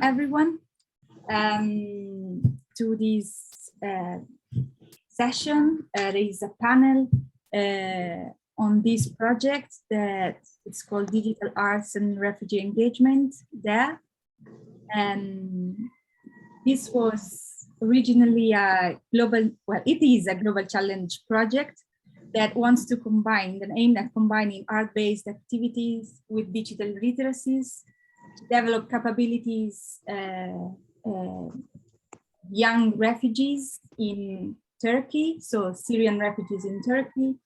everyone to this session. There is a panel on this project that it's called Digital Arts and Refugee Engagement there. And this was originally a global, well, it is a global challenge project that wants to combine, and aimed at combining art-based activities with digital literacies, to develop capabilities, young refugees in Turkey, so Syrian refugees in Turkey,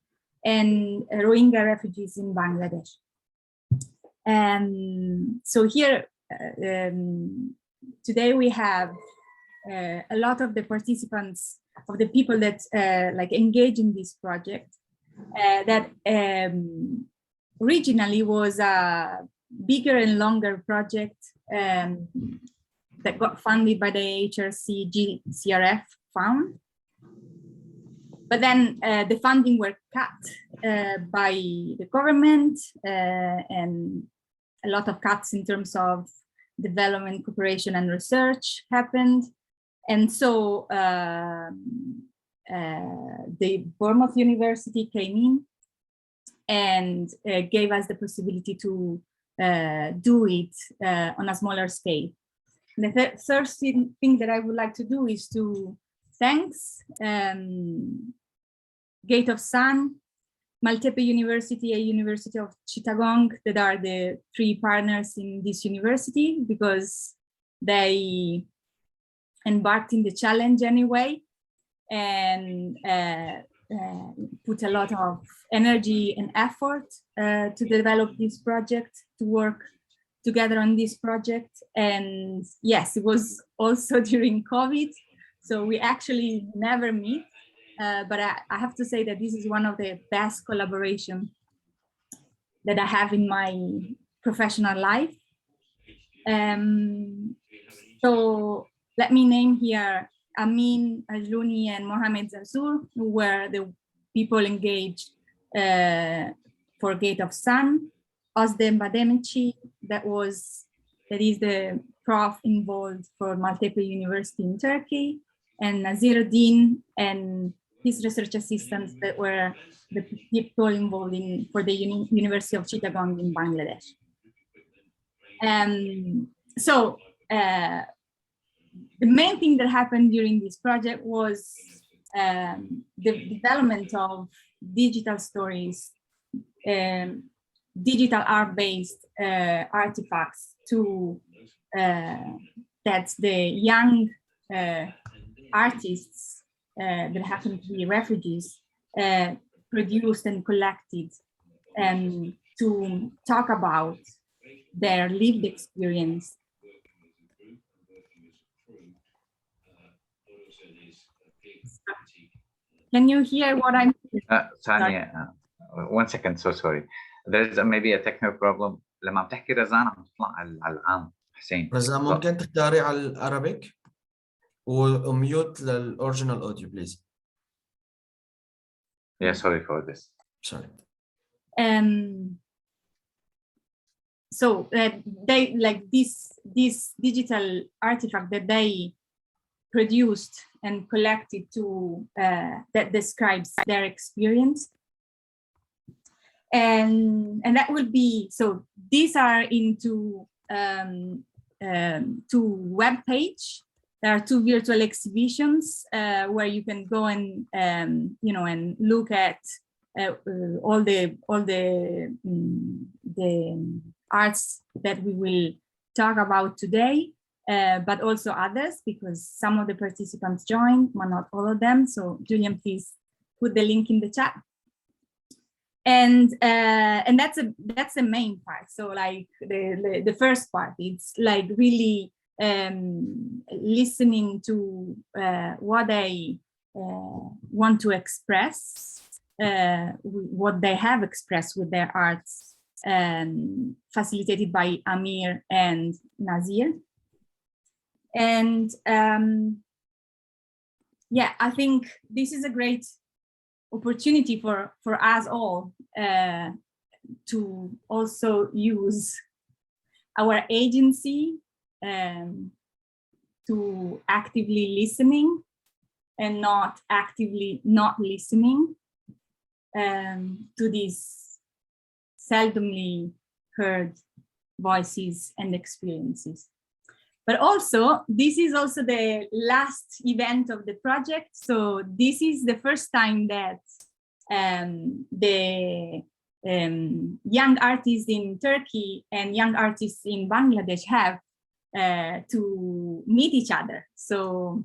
and Rohingya refugees in Bangladesh. So here, today we have a lot of the participants, of the people that like engage in this project, that originally was a bigger and longer project that got funded by the HRC CRF fund. But then the funding were cut by the government, and a lot of cuts in terms of development, cooperation, and research happened. And so the Bournemouth University came in and gave us the possibility to do it on a smaller scale. And the third thing that I would like to do is to thanks Gate of Sun, Maltepe University, and University of Chittagong, that are the three partners in this university, because they embarked in the challenge anyway, and put a lot of energy and effort to develop this project, to work together on this project. And yes, it was also during COVID, so we actually never meet, but I have to say that this is one of the best collaborations that I have in my professional life. So let me name here Amin Ajlouni and Mohamed Zazour, who were the people engaged for Gate of Sun. Ozdem Bademeci, that is the prof involved for Maltepe University in Turkey, and Naziruddin and his research assistants that were the people involved for the University of Chittagong in Bangladesh. So the main thing that happened during this project was the development of digital stories, digital art-based artifacts to that the young artists that happen to be refugees produced and collected, to talk about their lived experience. Can you hear what I'm saying? One second, so sorry. There's maybe a technical problem. لما بتحكي رزان عم تطلع على العام حسين. رزان ممكن تختاري على العربيك وميوت للأوريجينال أوديو please. Yeah, sorry for this. Sorry. So they like this digital artifact that they produced and collected to that describes their experience, and that will be, so these are into two web page. There are two virtual exhibitions where you can go and and look at all the arts that we will talk about today, but also others, because some of the participants joined, but not all of them. So Julian, please put the link in the chat. And that's the main part. So like the first part, it's like really listening to what they want to express, what they have expressed with their arts, facilitated by Amir and Nazir. And yeah, I think this is a great opportunity for us all to also use our agency to actively listening and not actively not listening to these seldomly heard voices and experiences. But also, this is also the last event of the project. So this is the first time that the young artists in Turkey and young artists in Bangladesh have to meet each other. So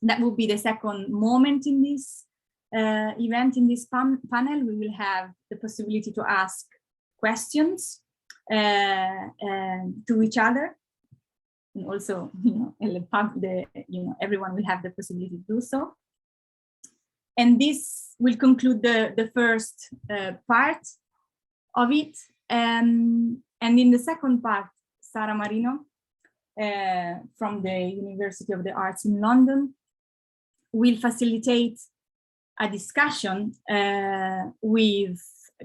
that will be the second moment in this event, in this panel. We will have the possibility to ask questions to each other. And also, everyone will have the possibility to do so. And this will conclude the first part of it. And in the second part, Sara Marino from the University of the Arts in London will facilitate a discussion with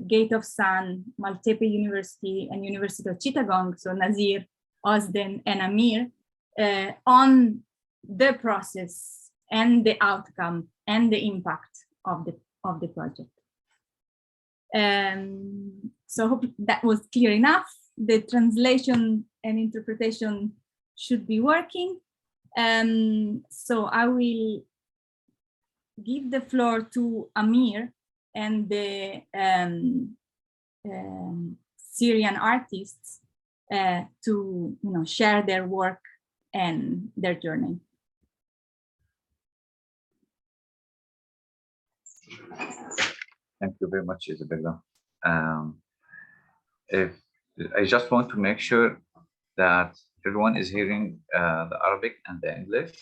Gate of Sun, Maltepe University, and University of Chittagong, so Nazir, Ozden, and Amir, on the process and the outcome and the impact of the project. So I hope that was clear enough. The translation and interpretation should be working. So I will give the floor to Amir and the Syrian artists to share their work and their journey. Thank you very much, Isabella. If I just want to make sure that everyone is hearing the Arabic and the English.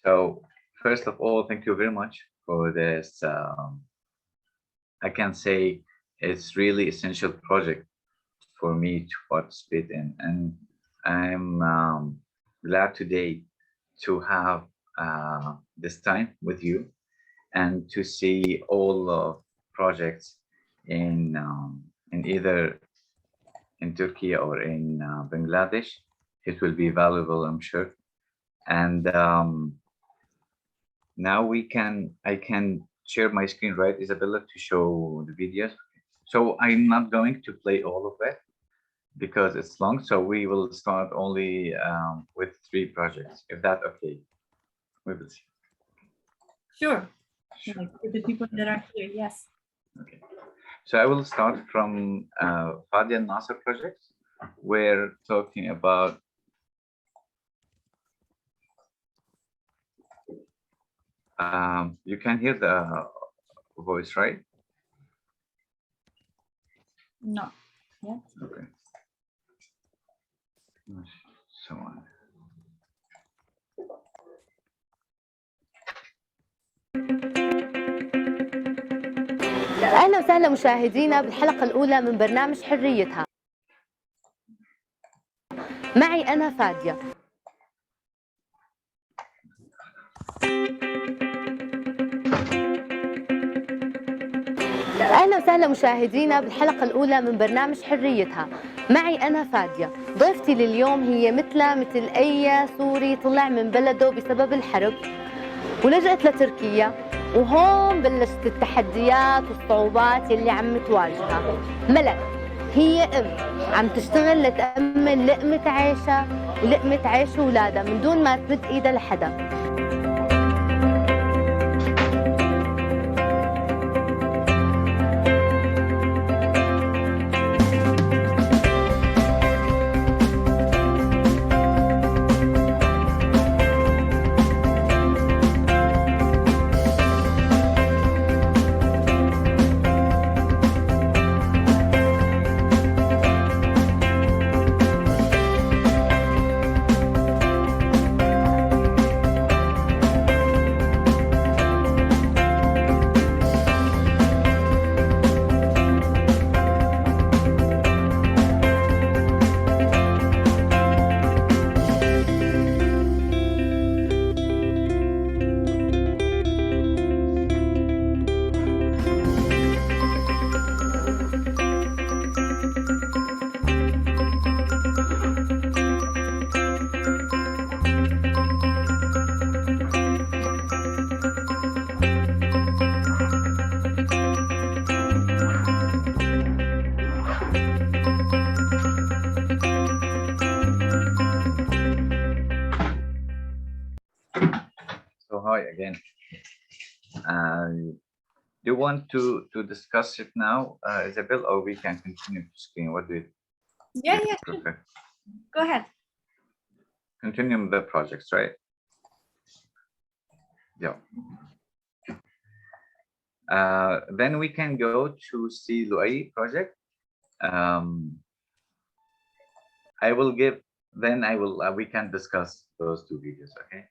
So first of all, thank you very much for this. I can say it's really essential project for me to participate in, and I'm glad today to have this time with you and to see all the projects in either in Turkey or in Bangladesh. It will be valuable, I'm sure. And now I can share my screen, right, Isabella, to show the videos. So I'm not going to play all of it because it's long. So we will start only with 3 projects, if that's okay. We will see. Sure. Like the people that are here, yes. Okay. So I will start from Fadi and Nasser projects. We're talking about you can hear the voice, right? No. Yeah. Okay. So on. أهلا وسهلا مشاهدينا بالحلقة الأولى من برنامج حريتها. معي أنا فادية. أهلا وسهلا مشاهدينا بالحلقة الأولى من برنامج حريتها. معي أنا فادية. ضيفتي لليوم هي مثل أي سوري طلع من بلده بسبب الحرب ولجأت لتركيا، وهون بلشت التحديات والصعوبات اللي عم تواجهها. ملك هي عم تشتغل لتأمن لقمة عيشها ولقمة عيش أولادها من دون ما تمد إيدها لحدا. Hi again. Do you want to discuss it now, Isabel, or we can continue to screen? What do you Yeah, yeah, sure. prefer? Go ahead. Continue with the projects, right? Yeah. Then we can go to see Luai project. I will give, then I will, we can discuss those two videos, okay?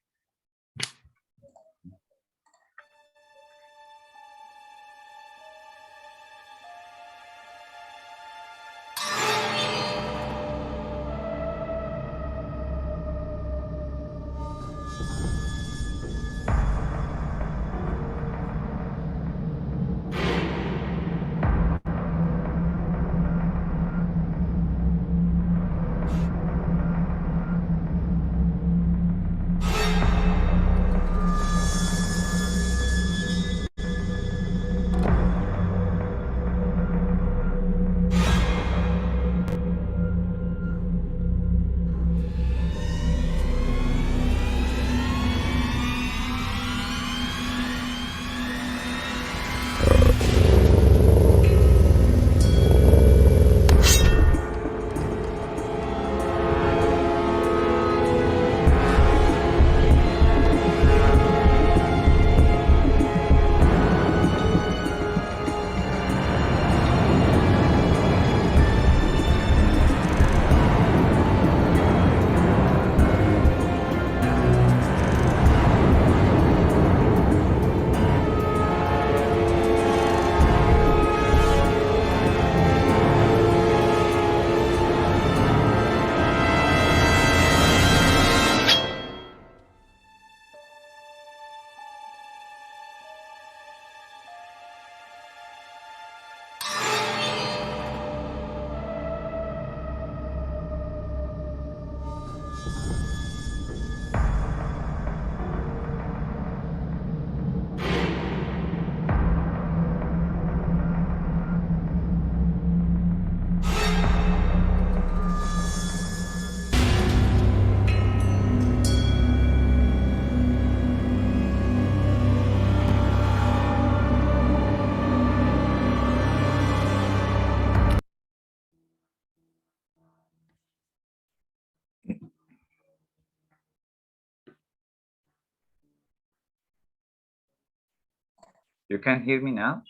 You can hear me now?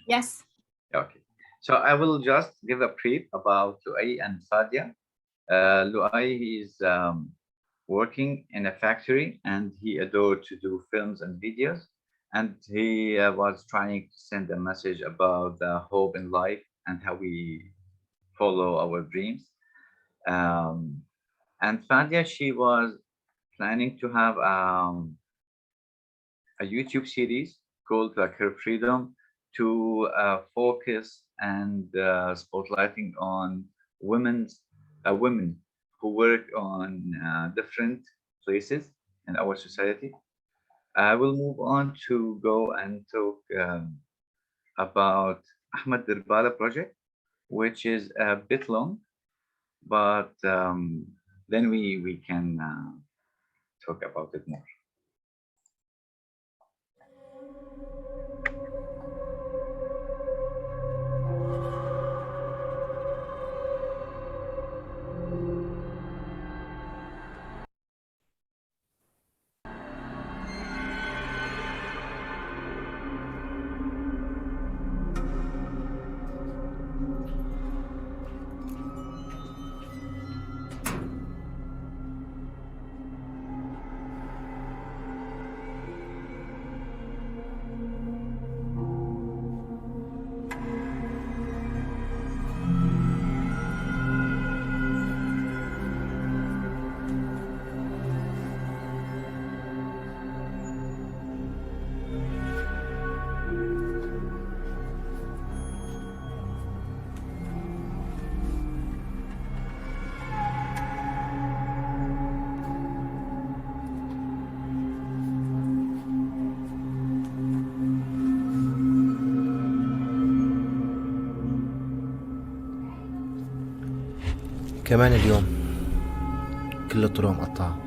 Yes. Okay. So I will just give a brief about Luai and Fadia. Luai is working in a factory and he adored to do films and videos. And he was trying to send a message about the hope in life and how we follow our dreams. And Fadia, she was planning to have a YouTube series called Her Freedom to focus and spotlighting on women who work on different places in our society. I will move on to go and talk about Ahmed Dirbala project, which is a bit long, but then we can talk about it more. كمان اليوم كل الطرق مقطعة.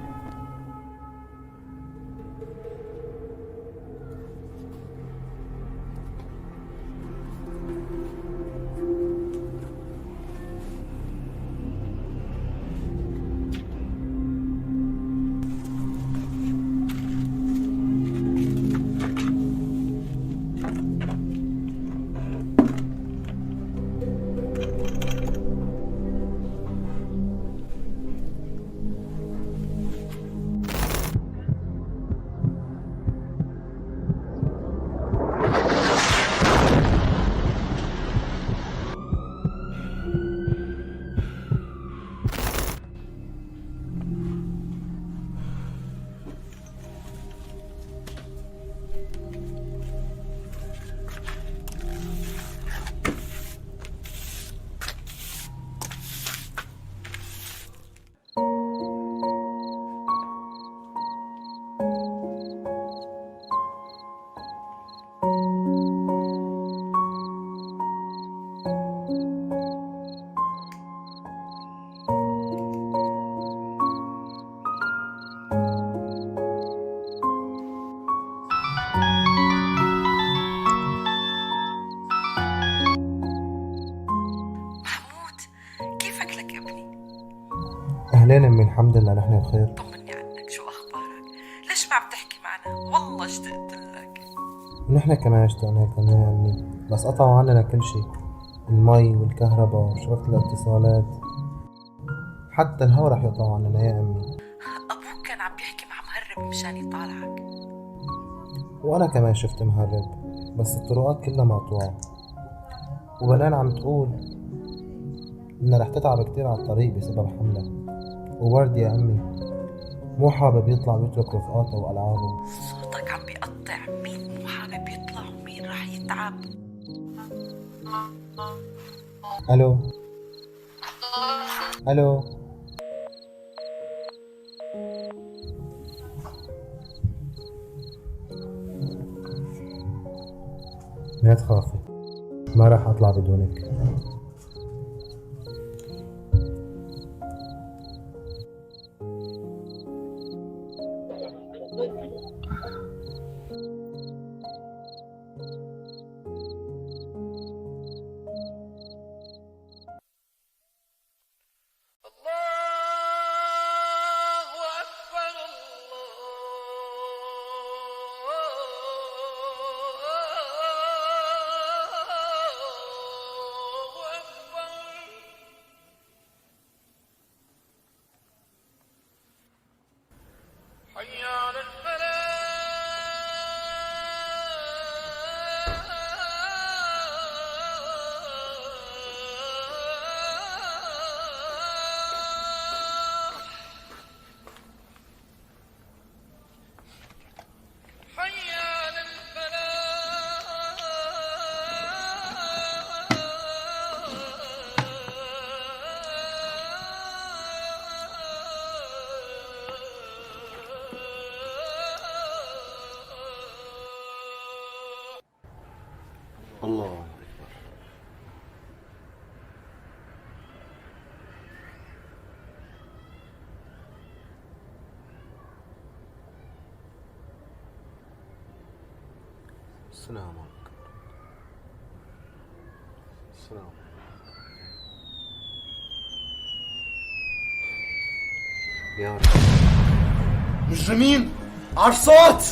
أهلين أمي، الحمد لله نحن بخير. طمني عنك، شو أخبارك؟ ليش ما عم تحكي معنا؟ والله اشتقت لك. ونحن كمان اشتقنا لكم يا أمي، بس قطعوا عننا كل شي، المي والكهرباء وشبكة الاتصالات، حتى الهوا رح يقطعوا عننا يا أمي. أبوك كان عم بيحكي مع مهرب مشان يطالعك. وأنا كمان شفت مهرب، بس الطرقات كلها مقطوعة، وبنان عم تقول إنها رح تتعب كتير على الطريق بسبب حملة. وورد يا أمي مو حابب يطلع ويترك رفقاته وألعابه. صوتك عم بيقطع، مين مو حابب يطلع ومين رح يتعب؟ ألو ألو. ما تخافي، ما راح أطلع بدونك. الله أكبر. السلام عليكم. السلام. يا رب. مجرمين عرصات.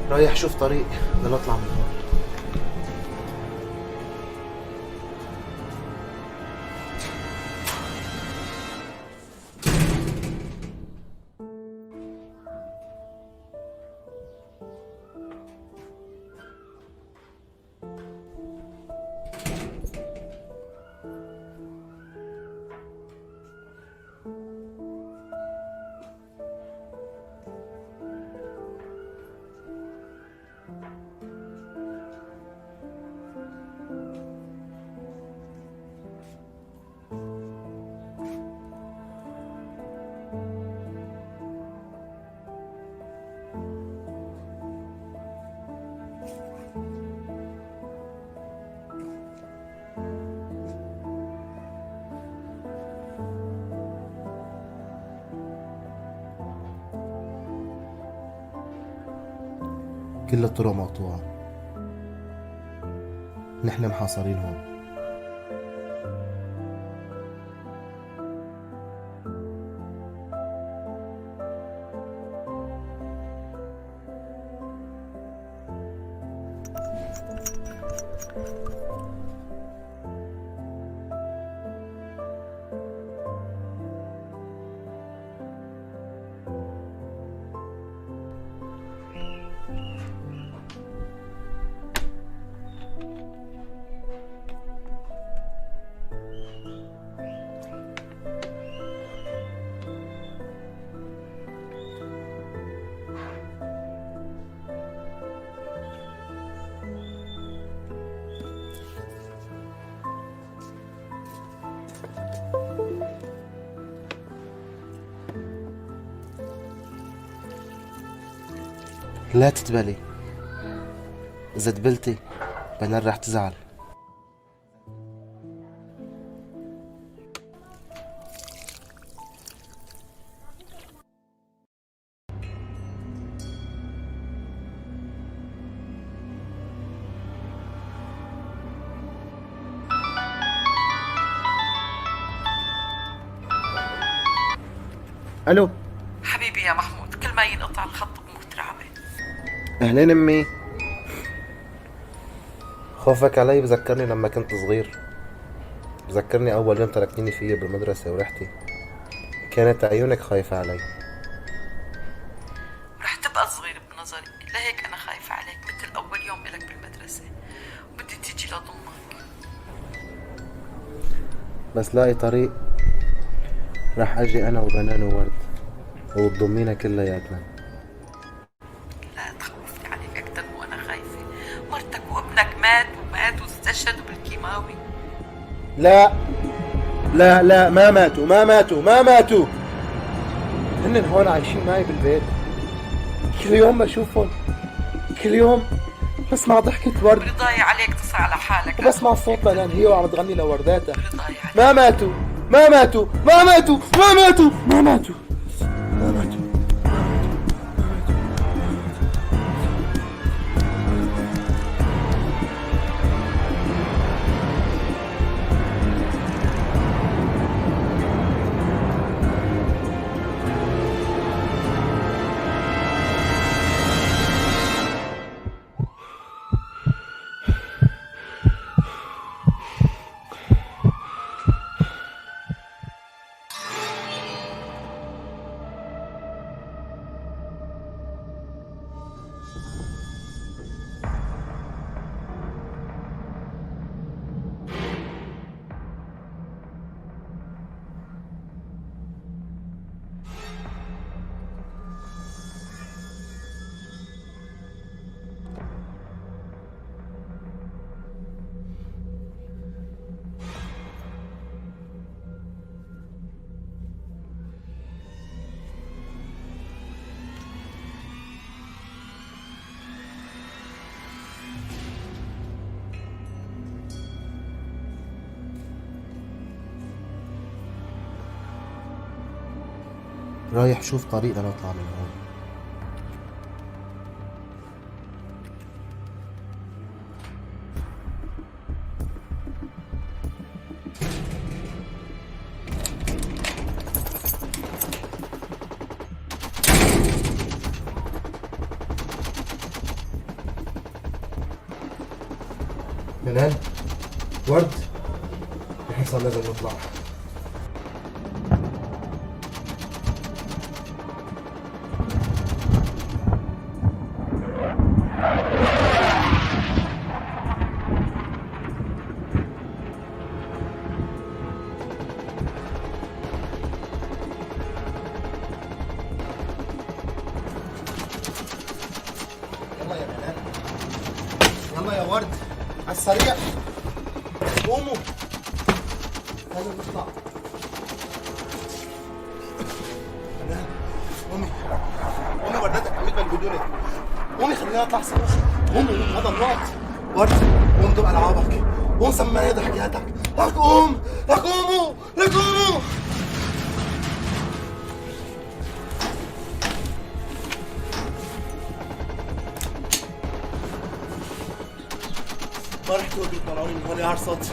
رايح شوف طريق لنطلع من هون. كل الطرق مقطوعة، نحن محاصرين هون. لا تتبلي، إذا تبلتي بنان رح تزعل. الو. حبيبي يا محمود، كل ما ينقطع الخط بموت رعبة. اهلين امي. خوفك علي بذكرني لما كنت صغير، بذكرني اول يوم تركتيني فيه بالمدرسة ورحتي، كانت عيونك خايفة علي. ورح تبقى صغير بنظري، لهيك أنا خايفة عليك مثل أول يوم إلك بالمدرسة، وبدي تيجي لضمك. بس لاقي طريق راح اجي انا وبنان وورد وتضمينا كلياتنا. لا تخوفني عليك أكتر وأنا خايفة. مرتك وابنك مات واستشهدوا بالكيماوي. لا لا لا، ما ماتوا ما ماتوا ما ماتوا، هن هون عايشين معي بالبيت، كل يوم بشوفهم، كل يوم بسمع ضحكة ورد برضاي عليك تصر على حالك. وبسمع صوت بنان هي وعم تغني لورداتها. برضاي عليك. ما ماتوا ما ماتوا ما ماتوا ما ماتوا ما ماتوا ما ماتوا. رايح شوف طريق لنطلع من هون. منال، ورد، نحن صار لازم نطلع. يلا يا منال، يلا يا ورد، على السريع، قوموا لازم نطلع. منال، قومي قومي، وردتك عم يبلبدوني، قومي خلينا نطلع سوا، قومي هذا الوقت. ورد، قوم دوق العابك، قوم سمعني ضحكياتك، لك قوم، لك قوموا، لك قوموا. ما رح تقدروا تطلعوني من هون يا عرصات.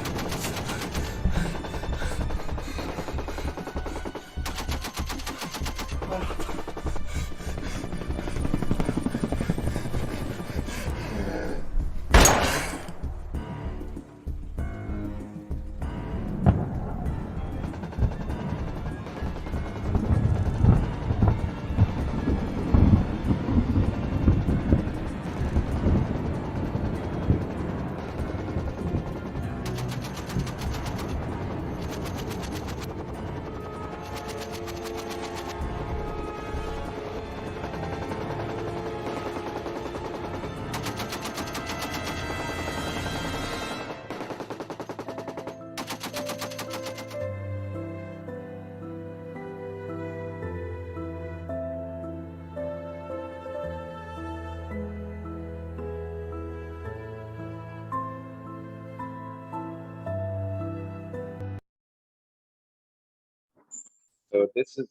So this is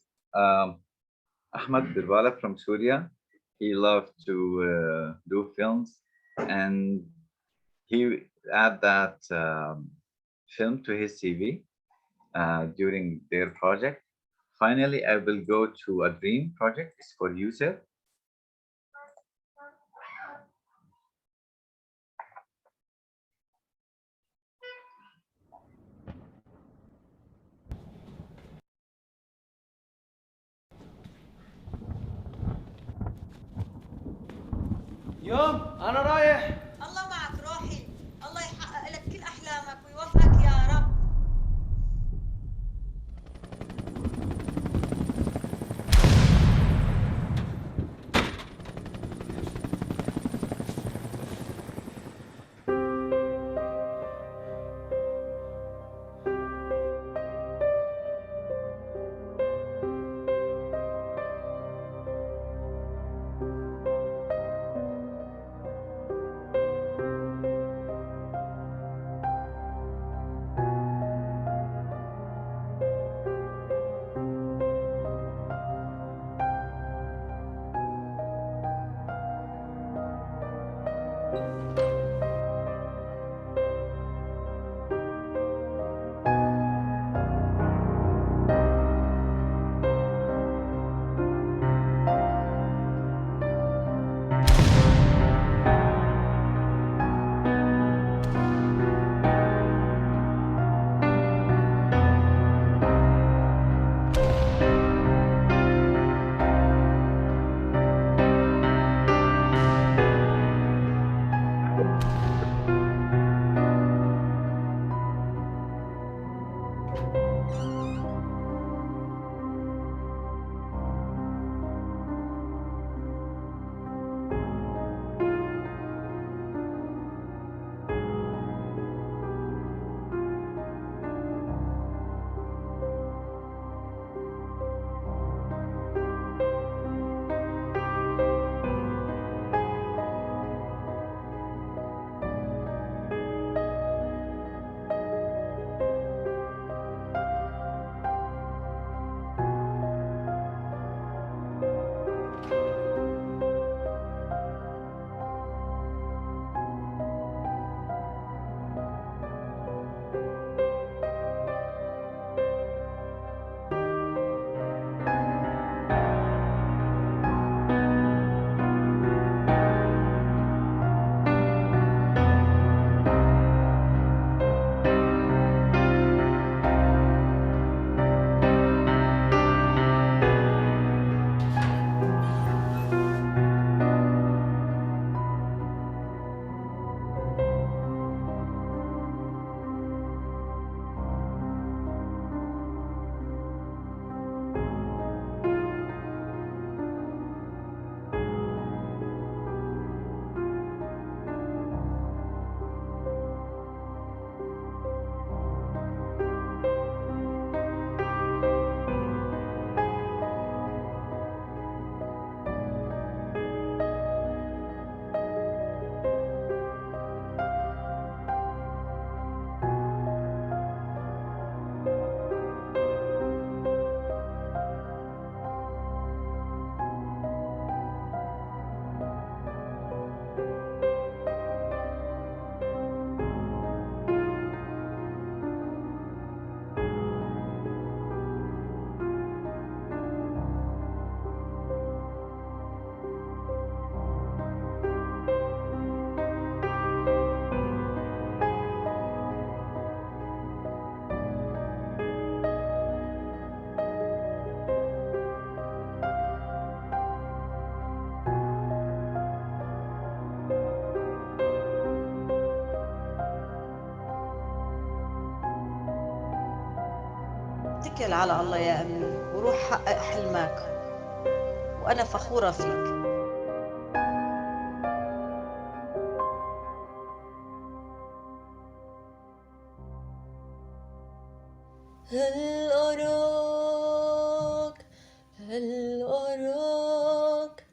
Ahmad Birbala from Syria. He loved to do films, and he add that film to his CV during their project. finally, I will go to a dream project. It's for Yusuf. يوم أنا رايح. الله معك روحي، الله يحقق لك كل أحلامك ويوفقك يا رب. اتكل على الله يا أمي وروح حقق حلمك، وأنا فخورة فيك. هل أراك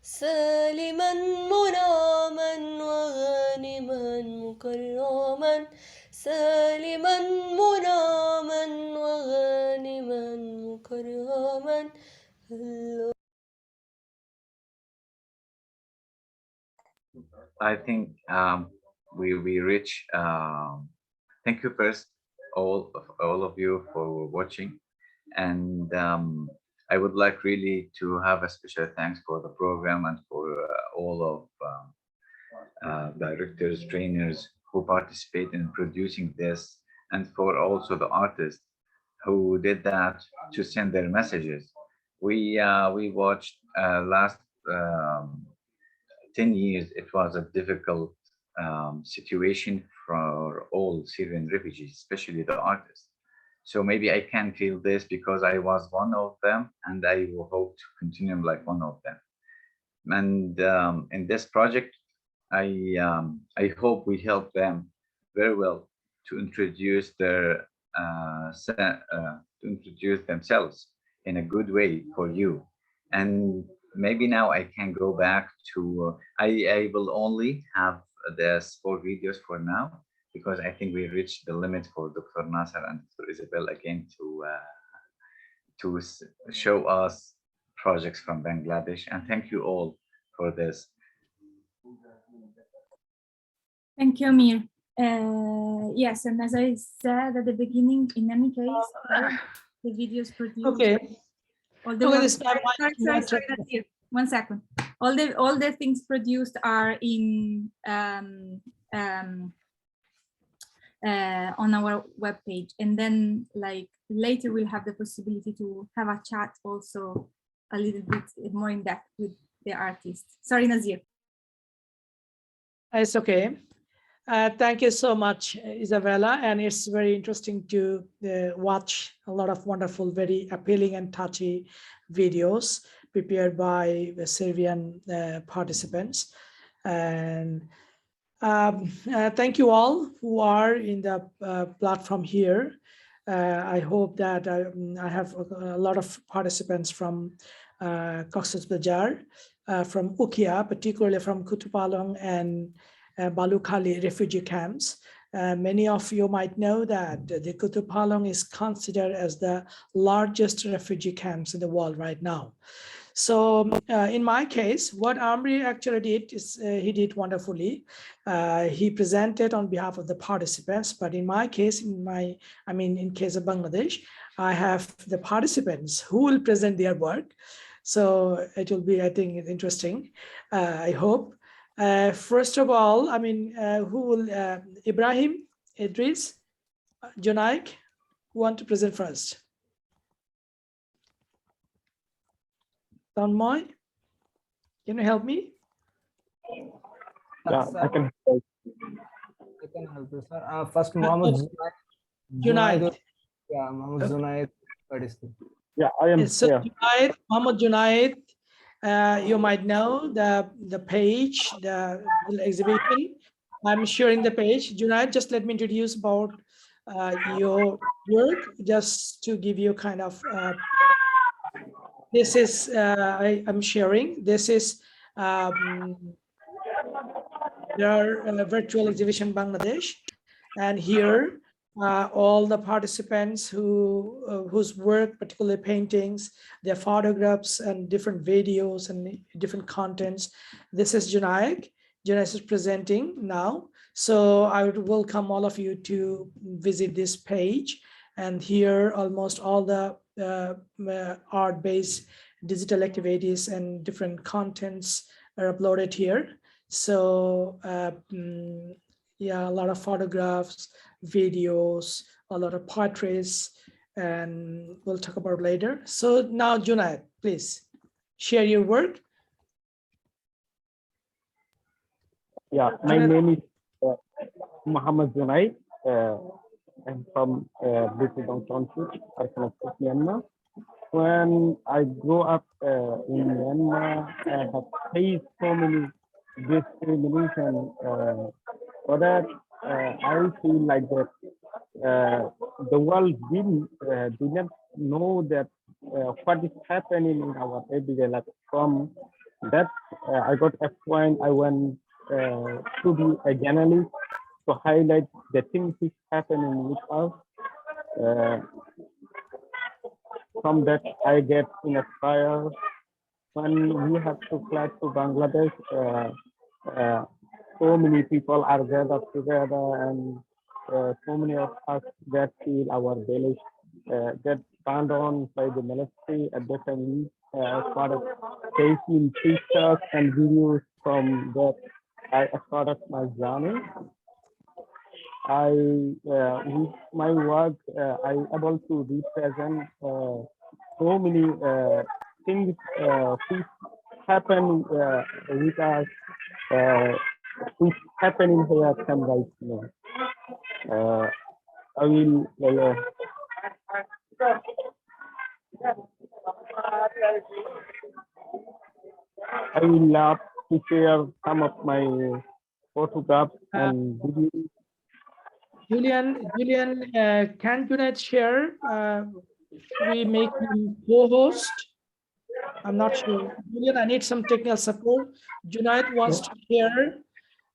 سالما منعما وغانما مكرما، سالما منعما وغانما مكرما. I think we reach. Thank you first, all of you for watching, And I would like really to have a special thanks for the program and for all of directors, trainers who participate in producing this, and for also the artists who did that to send their messages. We watched last um, 10 years. It was a difficult situation for all Syrian refugees, especially the artists. So maybe I can feel this because I was one of them, and I will hope to continue like one of them. And in this project, I hope we help them very well to introduce to introduce themselves in a good way for you. And maybe now I can go back to I will only have this 4 videos for now, because I think we reached the limit for Dr. Nasser and Dr. Isabel again to show us projects from Bangladesh. And thank you all for this. Thank you, Amir. Yes, and as I said at the beginning, in any case, the videos produced. Okay. All the sorry, Nadir. 1 second. All the things produced are in on our webpage, and then like later we'll have the possibility to have a chat also a little bit more in depth with the artists. Sorry, Nazir. It's okay. Thank you so much, Isabella. And it's very interesting to watch a lot of wonderful, very appealing and touchy videos prepared by the Syrian participants. And thank you all who are in the platform here. I hope that I have a lot of participants from Cox's Bazar, from Ukia, particularly from Kutupalong and Balukhali refugee camps. Many of you might know that the Kutupalong is considered as the largest refugee camps in the world right now. So in my case, what Amri actually did is he did wonderfully. He presented on behalf of the participants, but in my case, in case of Bangladesh, I have the participants who will present their work. So it will be, I think, interesting. I hope. First of all, who will, Ibrahim, Idris, Junaik, who want to present first? Tanmoy, can you help me? Yeah, I can help. I can help you, sir. First, Mohammed Junaid. Yeah, Mohammed Junaid. Yeah, I am. So Junaid, Mohammed Junaid, you might know the page, the exhibition. I'm sharing the page. Junaid, just let me introduce about your work, just to give you kind of. This is I'm sharing. This is their virtual exhibition Bangladesh, and here all the participants whose work, particularly paintings, their photographs and different videos and different contents. This is Junaid. Junaid is presenting now. So I would welcome all of you to visit this page. And here almost all the art-based digital activities and different contents are uploaded here. So yeah, a lot of photographs, videos, a lot of portraits, and we'll talk about later. So now, Junaid, please share your work. Yeah, my name is Mohammed Junaid. I'm from Bukidong Township, Myanmar. When I grew up in Myanmar, I have faced so many discrimination. For that, I feel like that the world did not know that what is happening in our everyday life. From that, I got a point. I went to be a journalist to highlight the things which happening with us. From that, I get inspired. When we have to fly to Bangladesh, so many people are gathered together, and so many of us that feel our village get banned on by the military. At that time, we started taking pictures and videos from that. I started my journey. With my work, I able to represent so many things which happen with us, which happen in here right now. I will love to share some of my photographs and videos. Julian, can Junaid share? Should we make him co-host? I'm not sure. Julian, I need some technical support. Junaid wants to share.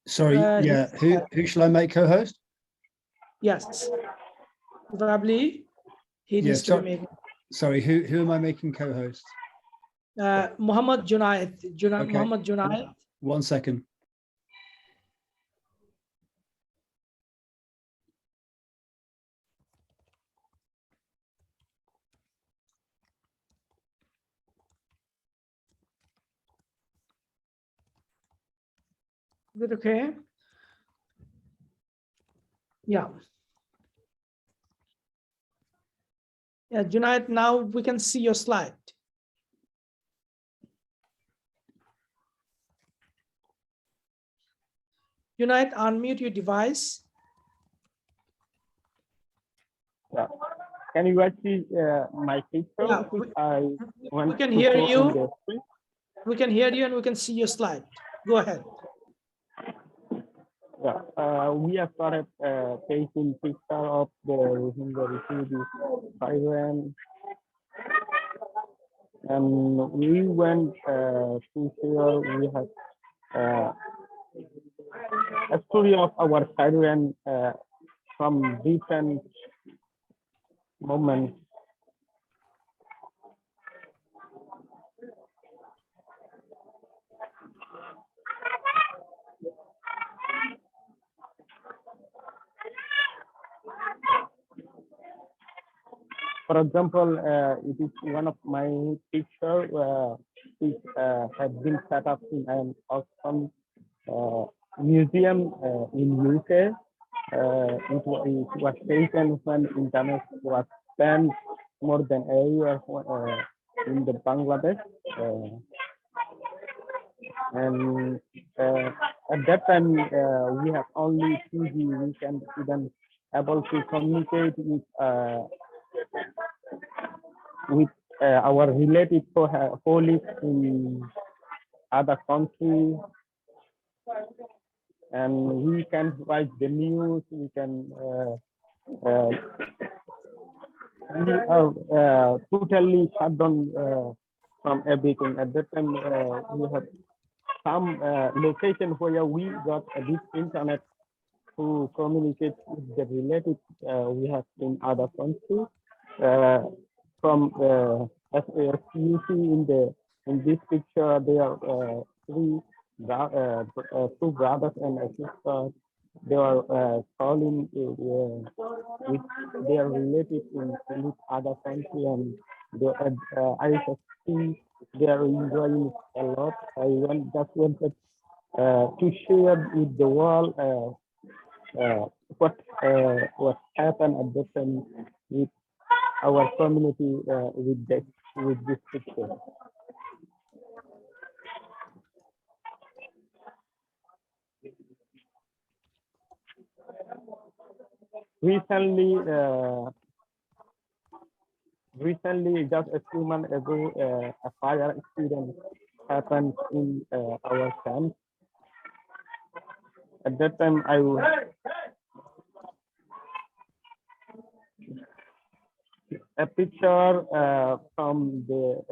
Sorry, yeah. Who shall I make co-host? Yes. Probably he needs to be made. Sorry, who am I making co-host? Muhammad Junaid. Okay. Muhammad Junaid. 1 second. Is it okay? Yeah. Yeah, Junaid, now we can see your slide. Junaid, unmute your device. Yeah. Can you guys see my picture? Yeah, we can hear you. We can hear you and we can see your slide. Go ahead. Yeah, we have started taking picture of the refugees Iran, and we went to share. We have a story of our Syrian from different moments. For example, it is one of my pictures which has been set up in an awesome museum in UK. It was taken when internet was banned more than a year in the Bangladesh. And at that time, we have only 2G. We can even able to communicate with our related colleagues in other countries, and we can write the news. We can totally shut down from everything. At that time, we have some location where we got this internet to communicate with the relatives we have in other countries. From as you see in this picture, there are two brothers and a sister. They are calling with their relatives in other country, and I see they are enjoying a lot. I just wanted to share with the world what happened at the time with our community with this picture. Recently, just a few months ago, a fire accident happened in our camp. At that time, a picture from the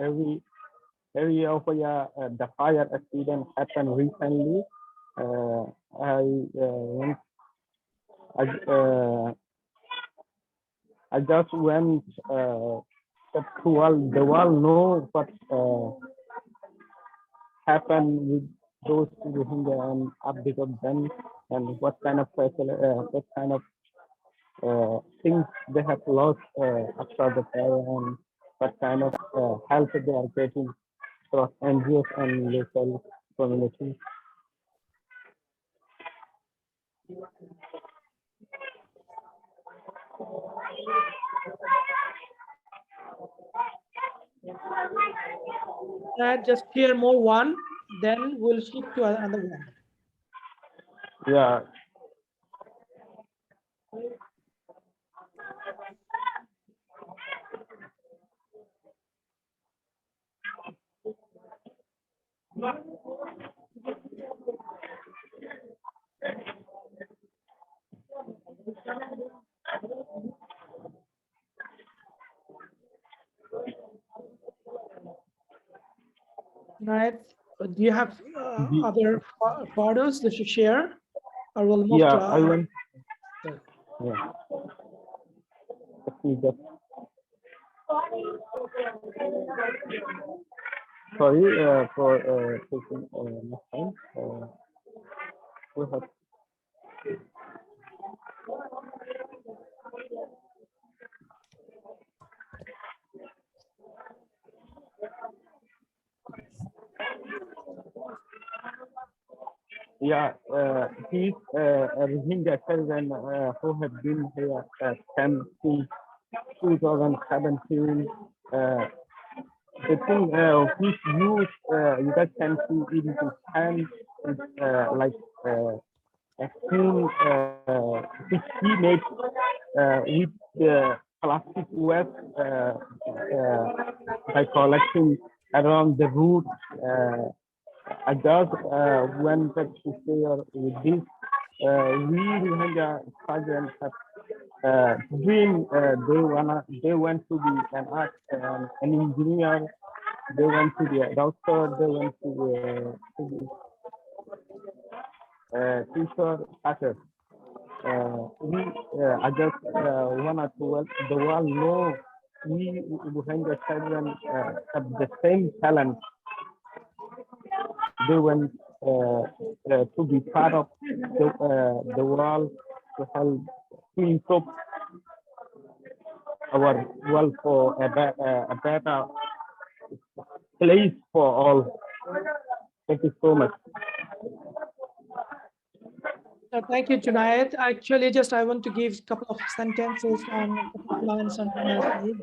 area where the fire accident happened recently. I just went to the world know what happened with those Rohingya and update of them, and what kind of things they have lost after the fire and what kind of help they are getting across NGOs and local communities. Just share more one, then we'll shift to another one. Yeah. Right. Do you have other photos that you share, or we'll move Yeah, to? I went. Yeah. Let me just. Sorry for taking much time. We have. Yeah, he's a Rohingya citizen who has been here since 2017. The thing which you guys can see in his hand is like a spoon which he made with the plastic waste by collecting around the root. I just went back to share with this. We Rohingya students have dream. They want to be an engineer. They want to be a doctor. They want to be teacher, pastor. I just wanted to let the world know we Rohingya children have the same talent. They want to be part of the world to help to improve our world for a better place for all. Thank you so much. Thank you, Junaid. Actually, I want to give a couple of sentences and a couple of lines on Junaid.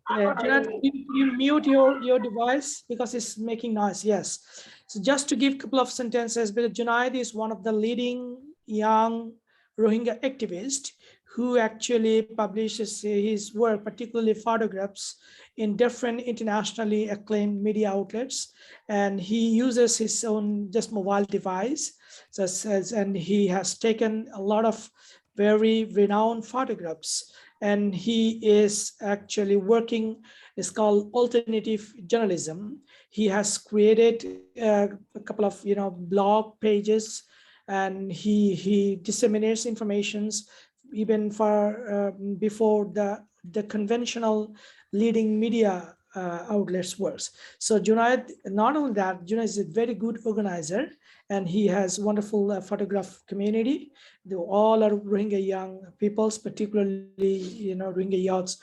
Junaid, you mute your device because it's making noise. Yes. So just to give a couple of sentences, because Junaid is one of the leading young Rohingya activists who actually publishes his work, particularly photographs, in different internationally acclaimed media outlets. And he uses his own just mobile device. And he has taken a lot of very renowned photographs. And he is actually working, it's called alternative journalism. He has created a couple of blog pages, and he disseminates informations even for before the conventional leading media outlets works. So Junaid, not only that, Junaid is a very good organizer, and he has wonderful photograph community. They all are Rohingya young peoples, particularly Rohingya youths,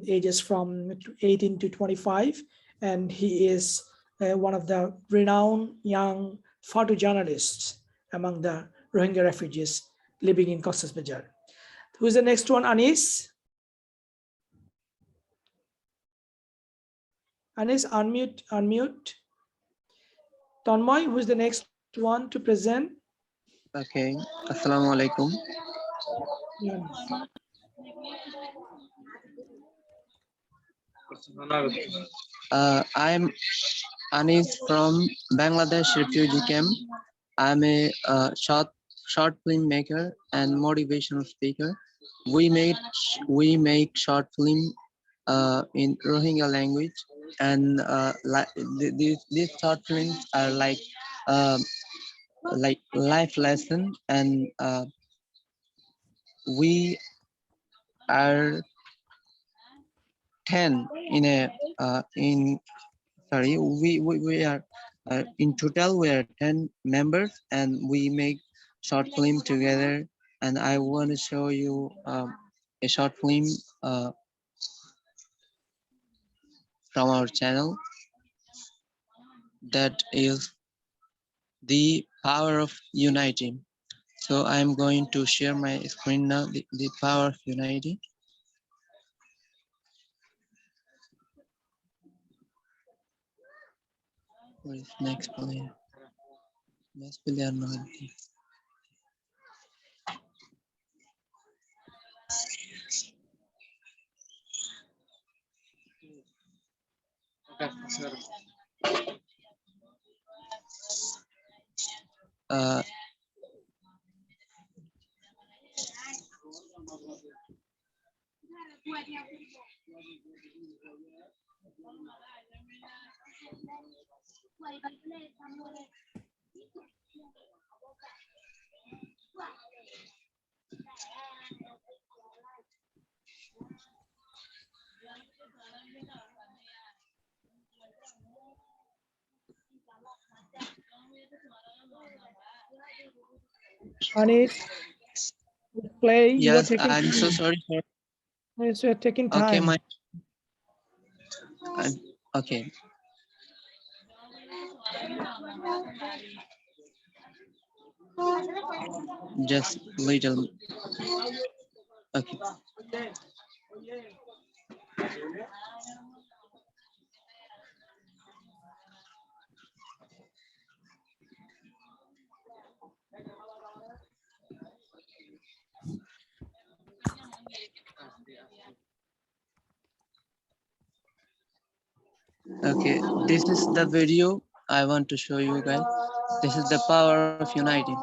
ages from 18 to 25, and he is one of the renowned young photojournalists among the Rohingya refugees living in Cox's Bazar. Who's the next one? Anis? Anis, unmute. Tanmoy, who's the next one to present? Okay, Assalamu alaikum. Yeah. I'm Anis from Bangladesh refugee camp. I'm a short film maker and motivational speaker. We make short film in Rohingya language, and these short films are like life lesson, and we are 10 in a we are in total we are 10 members, and we make short film together, and I want to show you a short film from our channel that is the power of unity. So I'm going to share my screen now, the power of unity. Where is next player? Next player not. Uh, Anis, play. You are yes, taking I'm so time. sorry for. Yes, you are taking Okay, time. Okay. Just little. Okay. Okay, this is the video I want to show you guys. This is the power of uniting.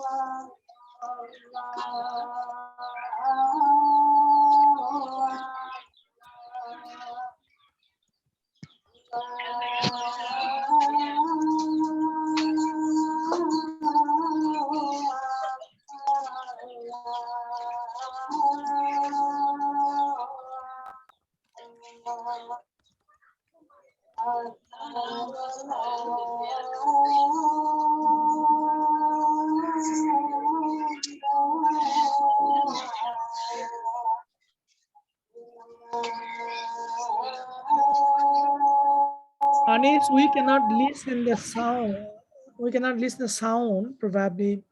Anis, we cannot listen the sound. We cannot listen the sound, probably.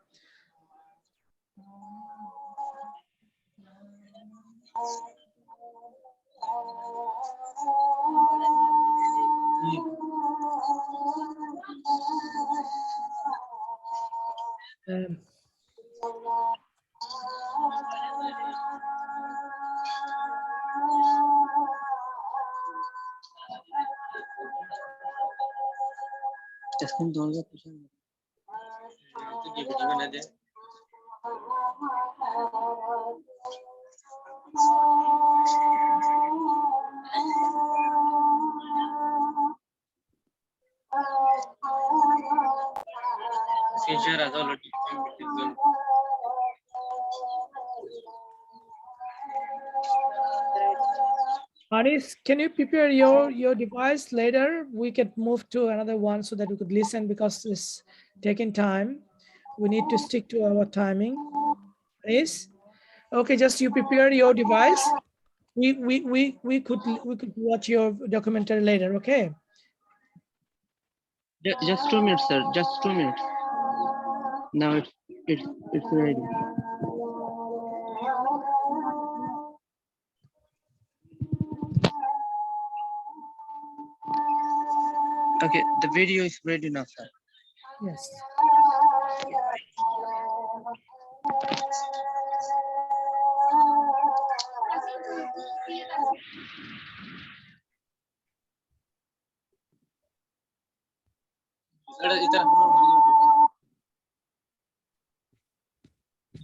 Anis, can you prepare your device later? We can move to another one so that we could listen because it's taking time. We need to stick to our timing. Anis, okay, just you prepare your device. We could watch your documentary later. Okay. Just 2 minutes, sir. Just 2 minutes. Now it's ready. Okay, the video is ready now, sir. Yes.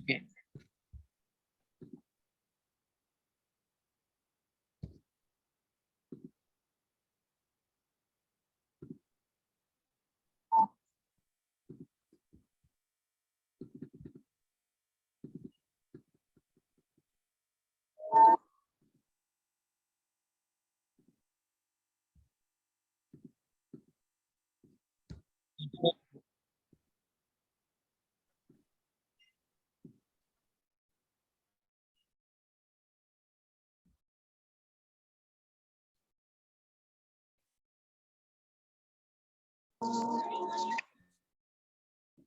Okay.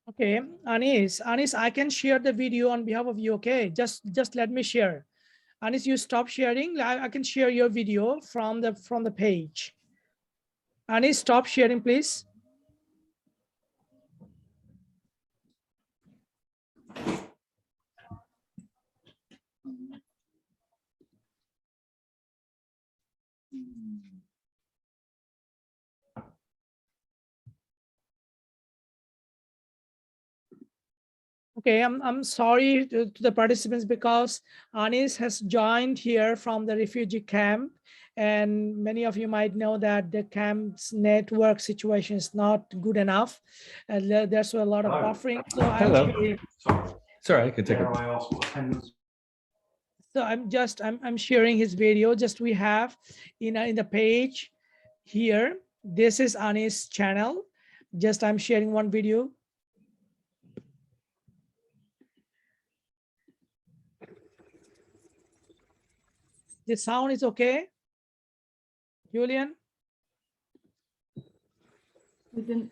Okay, Anis, I can share the video on behalf of you. Okay, just let me share. Anis, you stop sharing. I can share your video from the page. Anis, stop sharing, please. Okay, I'm sorry to the participants because Anis has joined here from the refugee camp, and many of you might know that the camp's network situation is not good enough, and there's a lot of buffering. So Sorry, I could take it. So I'm sharing his video. Just we have in the page here. This is Anis' channel. Just I'm sharing one video. The sound is okay, Julian? We can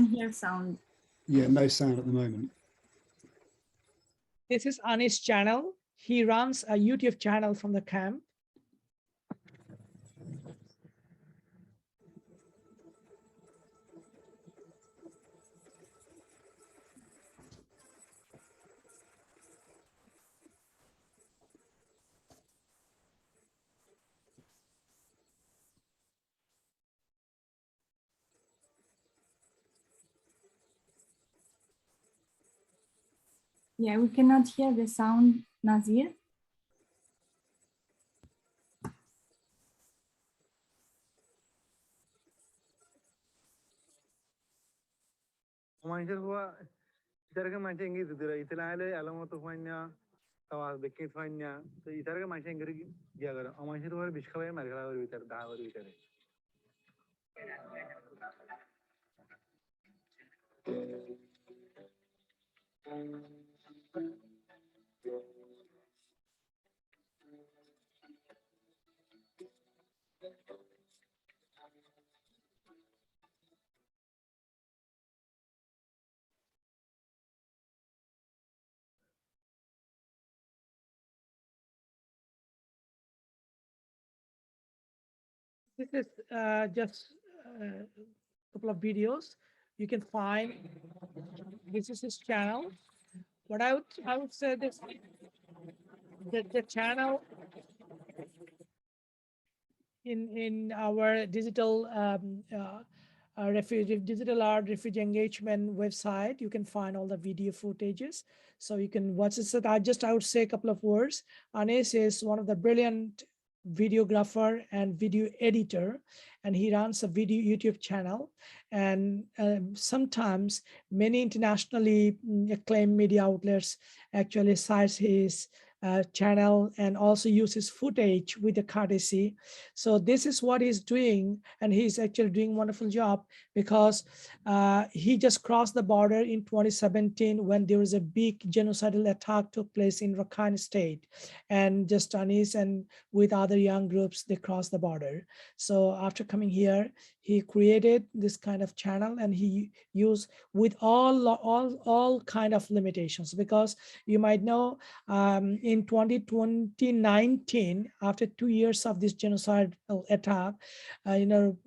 hear sound. Yeah, no sound at the moment. This is Anis' channel. He runs a YouTube channel from the camp. Yeah, we cannot hear the sound, Nazir. This is just a couple of videos you can find. This is his channel. What I would say this the channel in our digital digital art refugee engagement website, you can find all the video footages, so you can watch it. I would say a couple of words. Anis is one of the brilliant videographer and video editor, and he runs a video YouTube channel, and sometimes many internationally acclaimed media outlets actually cite his channel and also uses footage with the courtesy. So this is what he's doing, and he's actually doing a wonderful job because he just crossed the border in 2017 when there was a big genocidal attack took place in Rakhine State, and just Anis and with other young groups, they crossed the border. So after coming here, he created this kind of channel, and he used with all kind of limitations, because you might know in 2019, after 2 years of this genocidal attack,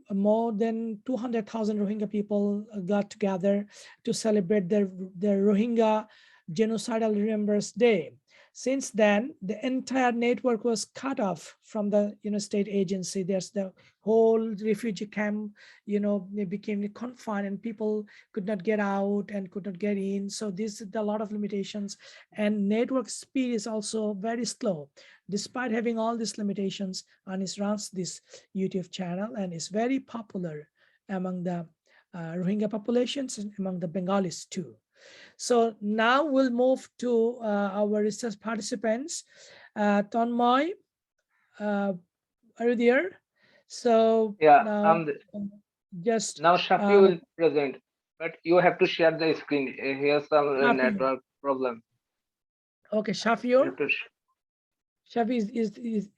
more than 200,000 Rohingya people got together to celebrate their Rohingya Genocidal Remembrance Day. Since then, the entire network was cut off from the state agency. There's the whole refugee camp, they became confined, and people could not get out and could not get in. So this is a lot of limitations, and network speed is also very slow. Despite having all these limitations, Anis runs this YouTube channel and is very popular among the Rohingya populations and among the Bengalis too. So now we'll move to our research participants. Tonmoy, are you there? So yeah, now just now Shafi will present, but you have to share the screen. Here's some Shafi. network problem. Okay, Shafi, Shafi is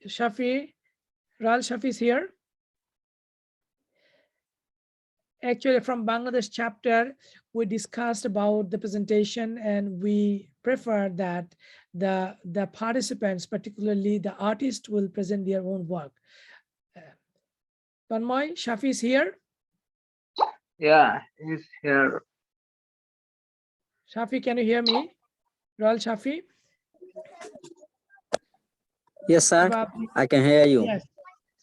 Shafi. Ral Shafi is here. actually from Bangladesh chapter, we discussed about the presentation, and we prefer that the participants, particularly the artists, will present their own work. Tanmoy, Shafi is here. Yeah, he's here. Shafi, can you hear me? Royal Shafi? Yes, sir. I can hear you. Yes.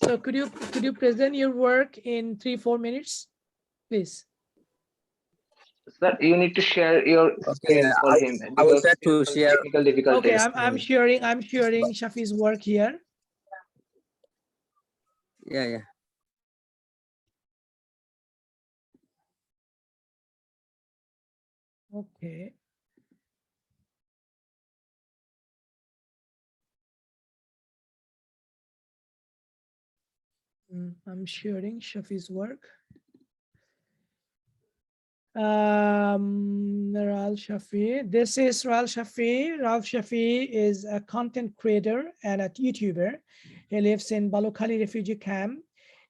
So could you present your work in 3-4 minutes, please? Sir, you need to share your screen for him I will because try he has to some share. technical difficulties. Okay, I'm sharing Shafi's work here. Yeah. Okay. I'm sharing Shafi's work. Ral Shafi. This is Ral Shafi. Ral Shafi is a content creator and a YouTuber. He lives in Balokhali refugee camp.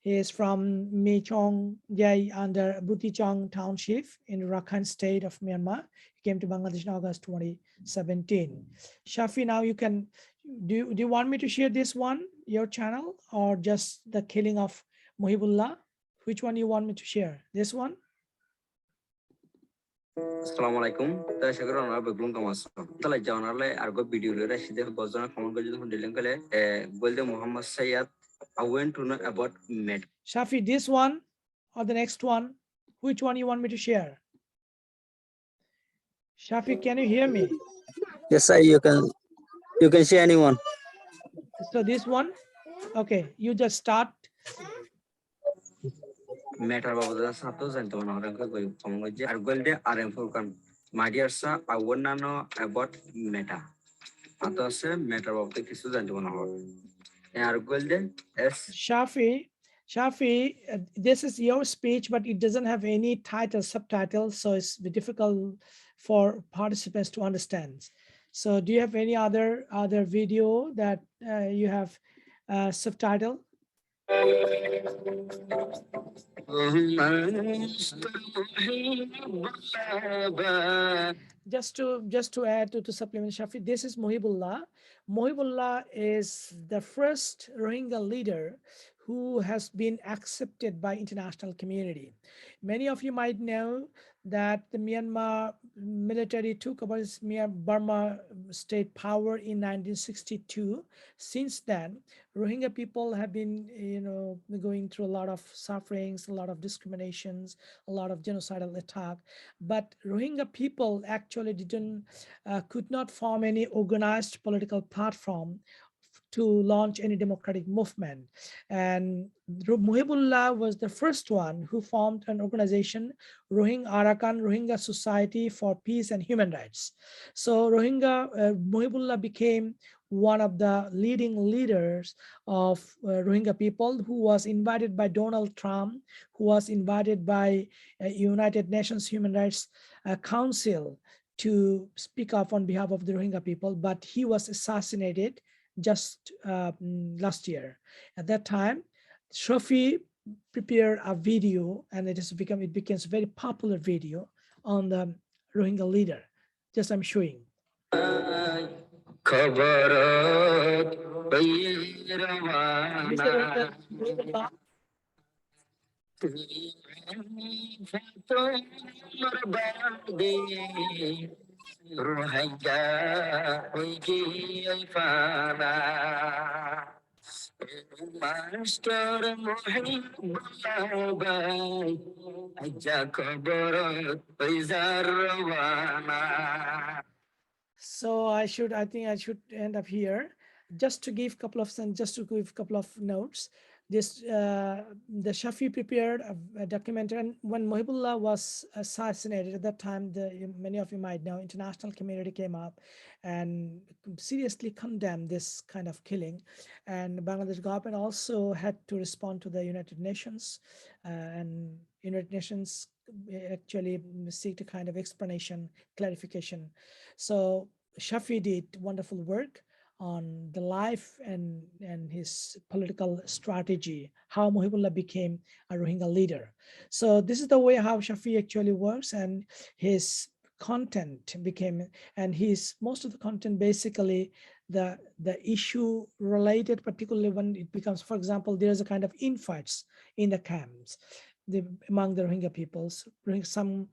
He is from Mechong Yai under Butichong Township in Rakhine state of Myanmar. He came to Bangladesh in August 2017. Shafi, now you can, do you want me to share this one, your channel, or just the killing of Muhibullah? Which one you want me to share? This one? Assalamualaikum. Saya orang berbelum kamas. Telah jangan arle argo video lera sida bozona kamu kerja tu dilang kale. Golde Muhammad Sayyid. I want to know about med. Shafi, this one or the next one? Which one you want me to share? Shafi, can you hear me? Yes, sir. You can share anyone. So this one? Okay, you just start. Matter about the Satos and Tonaranka kamu kerja. Golde RM4 kan. My dear sir, I want to know about meta. Atau se matter about the kisu dan Tonaranka. Shafi, this is your speech, but it doesn't have any title, subtitle, so it's difficult for participants to understand. So do you have any other video that you have subtitle? Just to add to supplement Shafi, this is Muhibullah. Muhibullah is the first Rohingya leader who has been accepted by international community. Many of you might know that the Myanmar military took over Burma state power in 1962. Since then, Rohingya people have been, going through a lot of sufferings, a lot of discriminations, a lot of genocidal attack. But Rohingya people actually could not form any organized political platform to launch any democratic movement. And Muhibullah was the first one who formed an organization, Rohingya Society for Peace and Human Rights. So Muhibullah became one of the leading leaders of Rohingya people, who was invited by Donald Trump, who was invited by United Nations Human Rights Council to speak up on behalf of the Rohingya people, but he was assassinated just last year. At that time, Shafi prepared a video, and it becomes a very popular video on the Rohingya leader. Just I'm showing. So I think I should end up here. Just to give a couple of notes. This the Shafi prepared a documentary, and when Muhibullah was assassinated at that time, many of you might know, international community came up and seriously condemned this kind of killing, and Bangladesh government also had to respond to the United Nations, and United Nations actually seek a kind of explanation, clarification. So Shafi did wonderful work on the life and his political strategy, how Muhibullah became a Rohingya leader. So this is the way how Shafi actually works, and his content became, and his most of the content basically the issue related, particularly when it becomes, for example, there's a kind of infights in the camps among the Rohingya peoples, some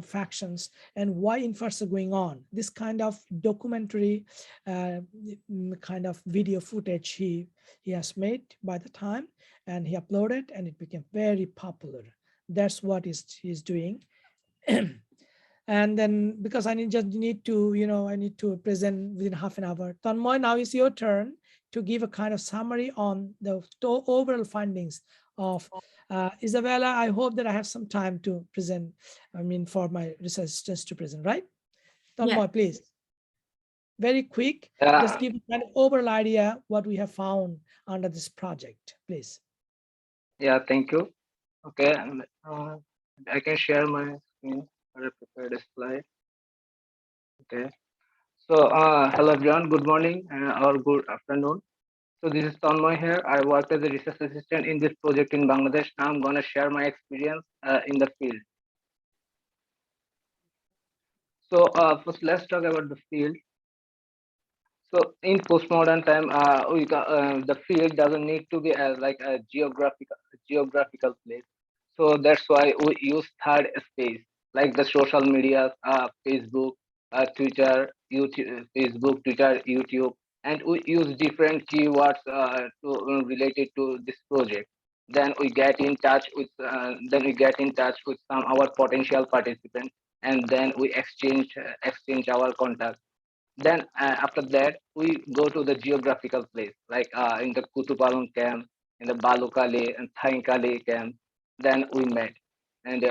factions, and why infights are going on. This kind of documentary kind of video footage he has made by the time, and he uploaded, and it became very popular. That's what he's doing. And then because I need to present within half an hour. Tanmoy, now is your turn to give a kind of summary on the overall findings of Isabella. I hope that I have some time to present, for my research assistants to present, right? Tanmoy, please. Very quick, just give a kind of overall idea what we have found under this project, please. Yeah, thank you. Okay, I can share my screen or prepare the slide. Okay. So, hello everyone, good morning or good afternoon. So this is Tanmoy here. I work as a research assistant in this project in Bangladesh. Now I'm going to share my experience in the field. So first let's talk about the field. So in postmodern time, the field doesn't need to be like a geographical place. So that's why we use third space, like the social media, Facebook, Twitter, YouTube, Facebook, Twitter, YouTube, and we use different keywords related to this project. Then we get in touch with some our potential participants, and then we exchange our contact. Then after that, we go to the geographical place, like in the Kutupalong camp, in the Balukali and Thainkali camp. Then we met and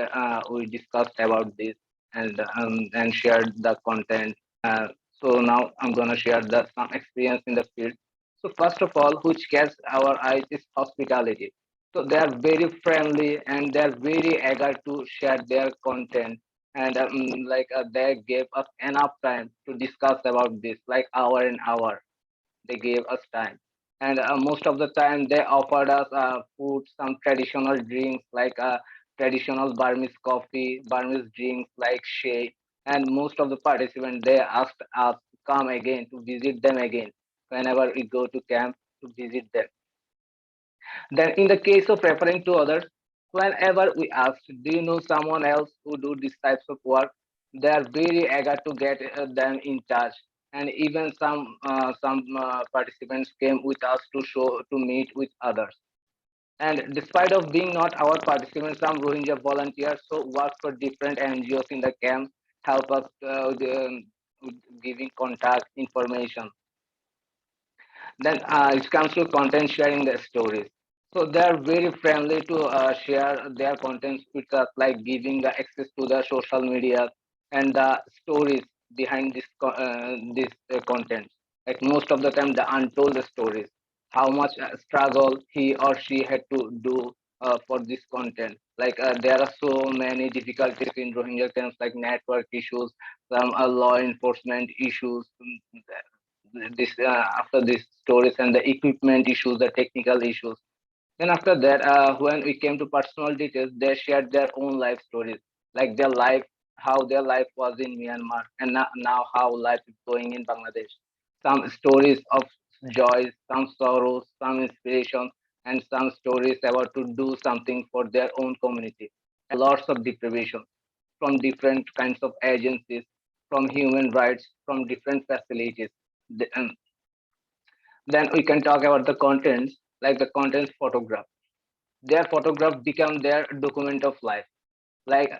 we discussed about this and shared the content. So now I'm gonna share some experience in the field. So first of all, which catches our eyes is hospitality. So they are very friendly and they are very eager to share their content, and they gave us enough time to discuss about this, like hour and hour they gave us time. And most of the time they offered us food, some traditional drinks like traditional Burmese coffee, Burmese drinks like shay. And most of the participants, they asked us to come again, to visit them again whenever we go to camp, to visit them. Then in the case of referring to others, whenever we asked, do you know someone else who do these types of work? They are very eager to get them in touch. And even some participants came with us to meet with others. And despite of being not our participants, some Rohingya volunteers so work for different NGOs in the camp, help us with giving contact information. Then it comes to content sharing the stories. So they are very friendly to share their contents with us, like giving the access to the social media and the stories behind this content. Like most of the time, the untold stories, how much struggle he or she had to do for this content. Like there are so many difficulties in Rohingya camps, like network issues, some law enforcement issues, this after these stories, and the equipment issues, the technical issues. Then after that, when we came to personal details, they shared their own life stories, like their life, how their life was in Myanmar, and now how life is going in Bangladesh. Some stories of joys, some sorrows, some inspirations, and some stories about to do something for their own community. Lots of deprivation from different kinds of agencies, from human rights, from different facilities. Then we can talk about the contents, like the contents photograph. Their photograph become their document of life, like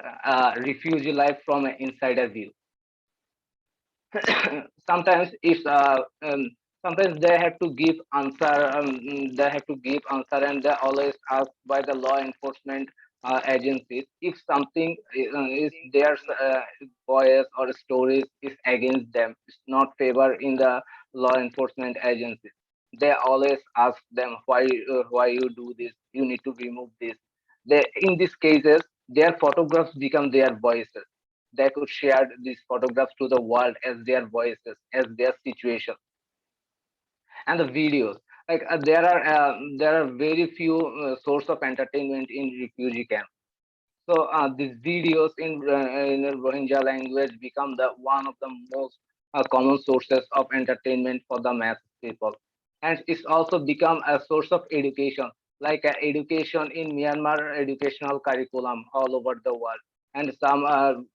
refugee life from an insider view. Sometimes if sometimes they have to give answer, and they always asked by the law enforcement agencies if something is their voice or stories is against them, it's not favor in the law enforcement agencies. They always ask them why you do this, you need to remove this. They, in these cases, their photographs become their voices. They could share these photographs to the world as their voices, as their situation. And the videos, like there are very few source of entertainment in refugee camp. So these videos in Rohingya language become the one of the most common sources of entertainment for the mass people, and it's also become a source of education, like education in Myanmar educational curriculum all over the world. And some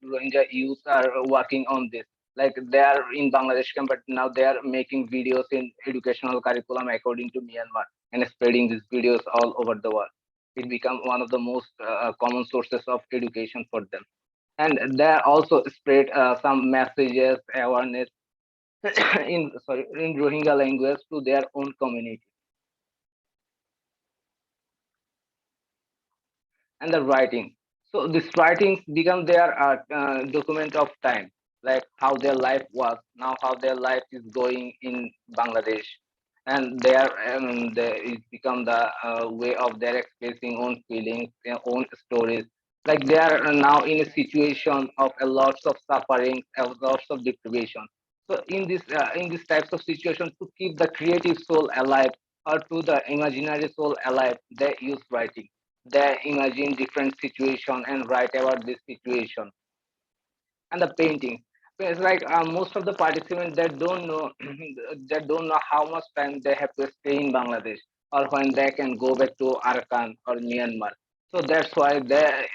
Rohingya youth are working on this. Like they are in Bangladesh camp, but now they are making videos in educational curriculum according to Myanmar and spreading these videos all over the world. It become one of the most common sources of education for them, and they also spread some messages awareness in Rohingya language to their own community. And the writing, so these writings become their document of time, like how their life was, now how their life is going in Bangladesh. And it become the way of their expressing own feelings, their own stories. Like they are now in a situation of a lots of suffering, lots of deprivation. So in these types of situations, to keep the creative soul alive, or to the imaginary soul alive, they use writing. They imagine different situation and write about this situation. And the painting, so it's like most of the participants that don't know that don't know how much time they have to stay in Bangladesh, or when they can go back to Arakan or Myanmar. So that's why they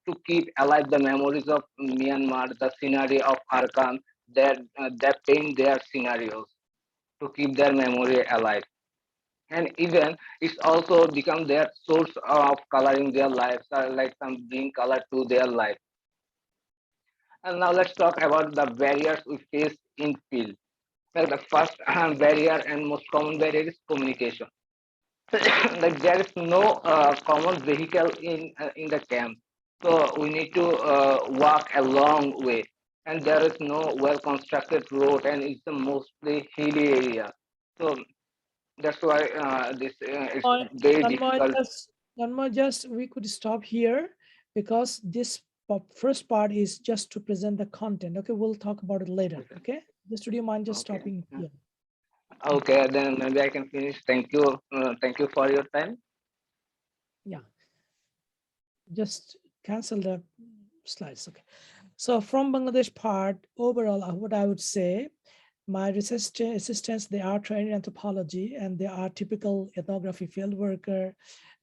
to keep alive the memories of Myanmar, the scenery of Arakan, they paint their scenarios to keep their memory alive. And even it's also become their source of coloring their lives, or like some bring color to their life. And now let's talk about the barriers we face in field. Like the first barrier and most common barrier is communication. Like there is no common vehicle in the camp, so we need to walk a long way, and there is no well constructed road, and it's a mostly hilly area. So that's why this it's very Tanmoy, difficult. just we could stop here because this first part is just to present the content. Okay, we'll talk about it later. Okay, just would you mind just stopping here? Okay, then maybe I can finish. Thank you for your time. Yeah, just cancel the slides. Okay, so from Bangladesh part, overall, what I would say, my research assistants, they are trained in anthropology, and they are typical ethnography field worker,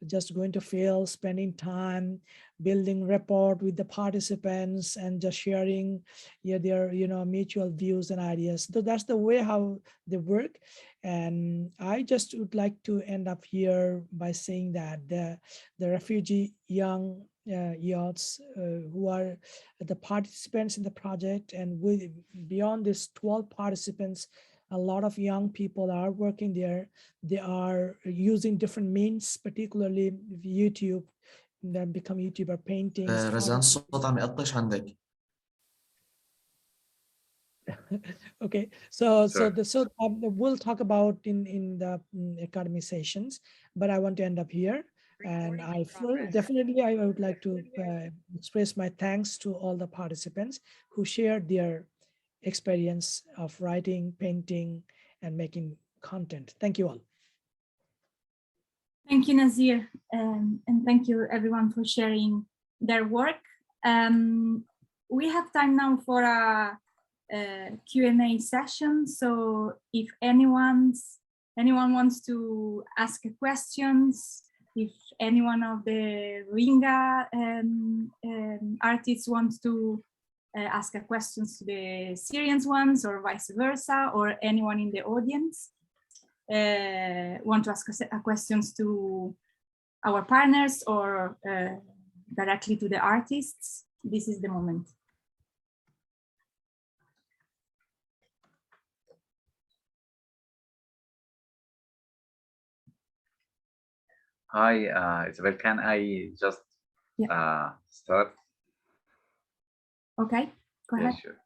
just going to field, spending time, building rapport with the participants, and just sharing their mutual views and ideas. So that's the way how they work. And I just would like to end up here by saying that the refugee young youths who are the participants in the project, and with beyond this 12 participants, a lot of young people are working there. They are using different means, particularly YouTube, then become YouTuber, paintings. رزان الصوت عم يقطش عندك. Okay, so we'll talk about in the academy sessions, but I want to end up here. And definitely I would like to express my thanks to all the participants who shared their experience of writing, painting, and making content. Thank you all. Thank you, Nazir, and thank you everyone for sharing their work. We have time now for a Q&A session. So if anyone wants to ask questions, if any one of the Rohingya artists wants to ask questions to the Syrians ones, or vice versa, or anyone in the audience want to ask questions to our partners, or directly to the artists, this is the moment. Hi, Isabel, can I just start? Okay, go ahead. Sure.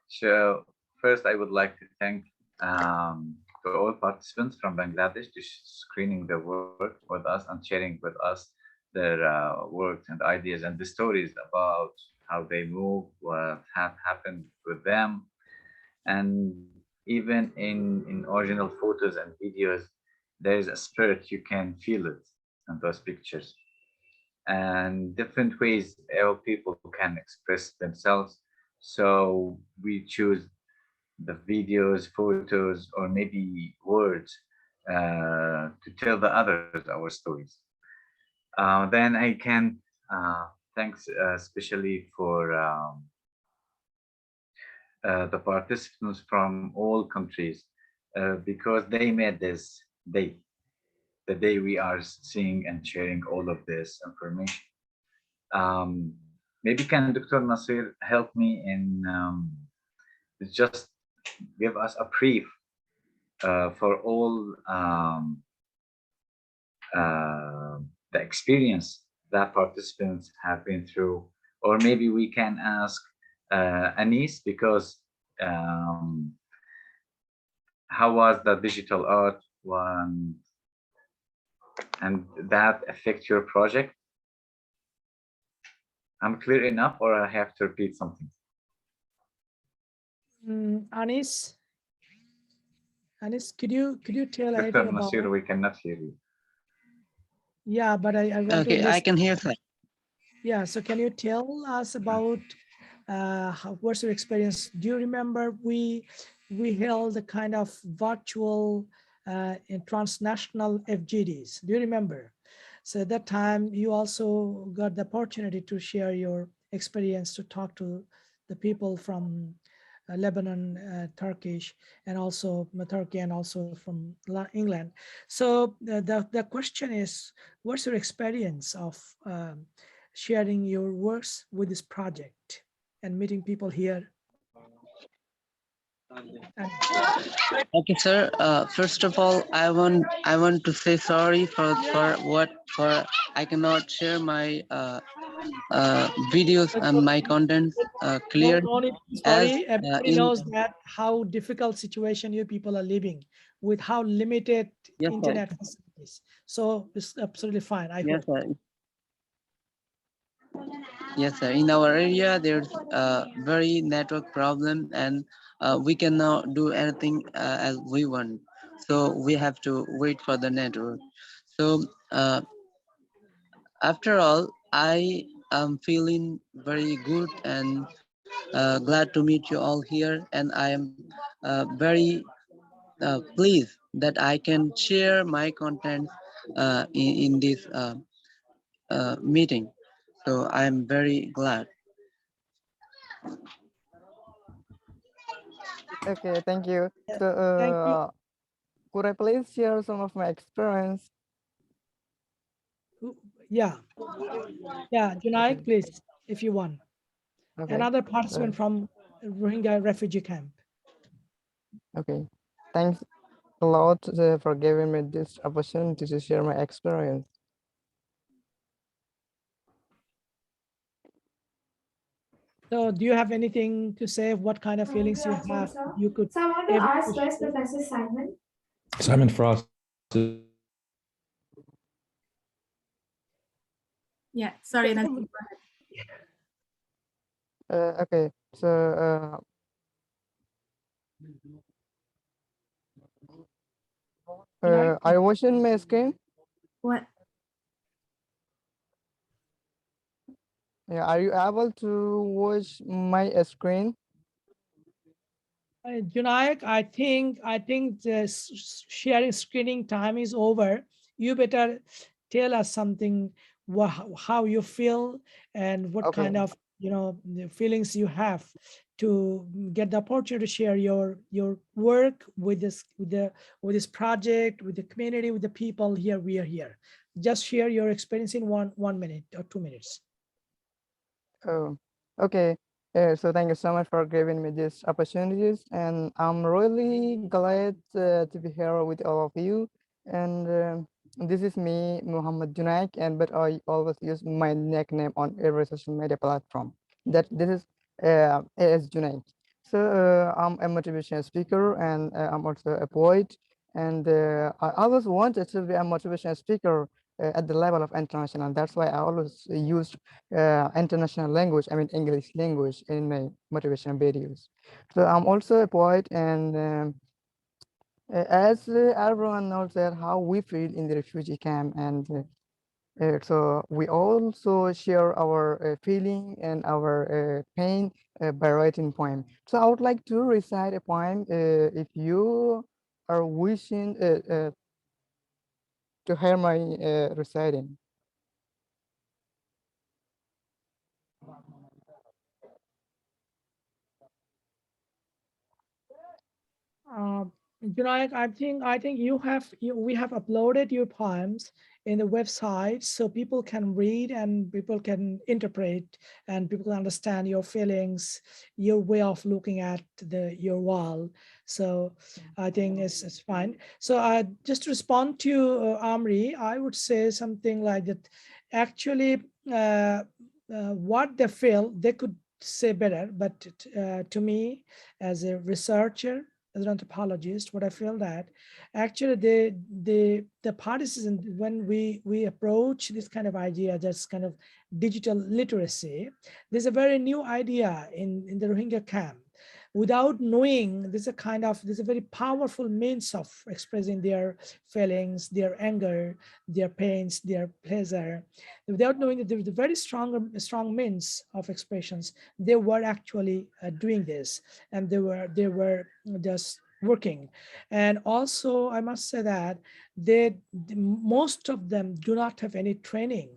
So first, I would like to thank to all participants from Bangladesh to screening the work with us and sharing with us their works and ideas and the stories about how they move, what have happened with them. And even in original photos and videos, there is a spirit, you can feel it in those pictures. And different ways our people can express themselves. So we choose the videos, photos, or maybe words to tell the others our stories. Then I can thanks especially for the participants from all countries because they made this day, the day we are seeing and sharing all of this information. Maybe can Dr. Nasir help me in just give us a brief for all the experience that participants have been through, or maybe we can ask Anis because how was the digital art one and that affect your project? I'm clear enough or I have to repeat something? Anis, could you tell Dr. anything about? Nasir, we cannot hear you. Yeah, but I want to Okay, I listen. can hear that. Yeah, so can you tell us about what's your experience? Do you remember we held a kind of virtual transnational FGDs? Do you remember? So at that time, you also got the opportunity to share your experience, to talk to the people from Lebanon, Turkish, and also Turkey, and also from England. So the question is, what's your experience of sharing your works with this project and meeting people here? Okay, sir. First of all, I want to say sorry for I cannot share my videos and my content clear. No need to be As sorry. Everybody knows that how difficult situation you people are living with, how limited yes, internet sir. facilities. So it's absolutely fine. I Yes, hope. sir. Yes, sir. In our area, there's a very network problem, and we cannot do anything as we want. So we have to wait for the network. So after all, I am feeling very good and glad to meet you all here, and I am very pleased that I can share my content in this meeting. So I am very glad. Okay, thank you. So, Thank you. could I please share some of my experience? Yeah. Yeah, Junaid, please, if you want. Okay. Another participant from Rohingya refugee camp. Okay. Thanks a lot for giving me this opportunity to share my experience. So do you have anything to say? What kind of feelings you have? You could So I want to able ask to first share? Professor Simon. Simon Frost. Yeah, sorry. Okay. So, are you watching my screen? What? Yeah. Are you able to watch my screen? Junaid, I think the sharing screening time is over. You better tell us something, how you feel and what Okay. kind of the feelings you have to get the opportunity to share your work with this project, with the community, with the people here. We are here. Just share your experience in 1 minute or 2 minutes. Oh, okay. So thank you so much for giving me these opportunities, and I'm really glad to be here with all of you. And this is me, Muhammad Junaik, and but I always use my nickname on every social media platform. This is AS Junaik. So I'm a motivational speaker, and I'm also a poet. And I always wanted to be a motivational speaker, at the level of international. That's why I always use international language, I mean English language, in my motivational videos. So I'm also a poet, and as everyone knows that how we feel in the refugee camp, and so we also share our feeling and our pain by writing poem. So I would like to recite a poem if you are wishing to hear my reciting. I think we have uploaded your poems in the website so people can read and people can interpret and people can understand your feelings, your way of looking at your wall. So I think it's fine. So just to respond to Amri, I would say something like that. Actually, what they feel, they could say better, but to me, as a researcher, as an anthropologist, what I feel that actually the participants, when we approach this kind of idea, that's kind of digital literacy, there's a very new idea in the Rohingya camp. Without knowing, there's a very powerful means of expressing their feelings, their anger, their pains, their pleasure. Without knowing that there was a very strong means of expressions, they were actually doing this, and they were just working. And also I must say that most of them do not have any training,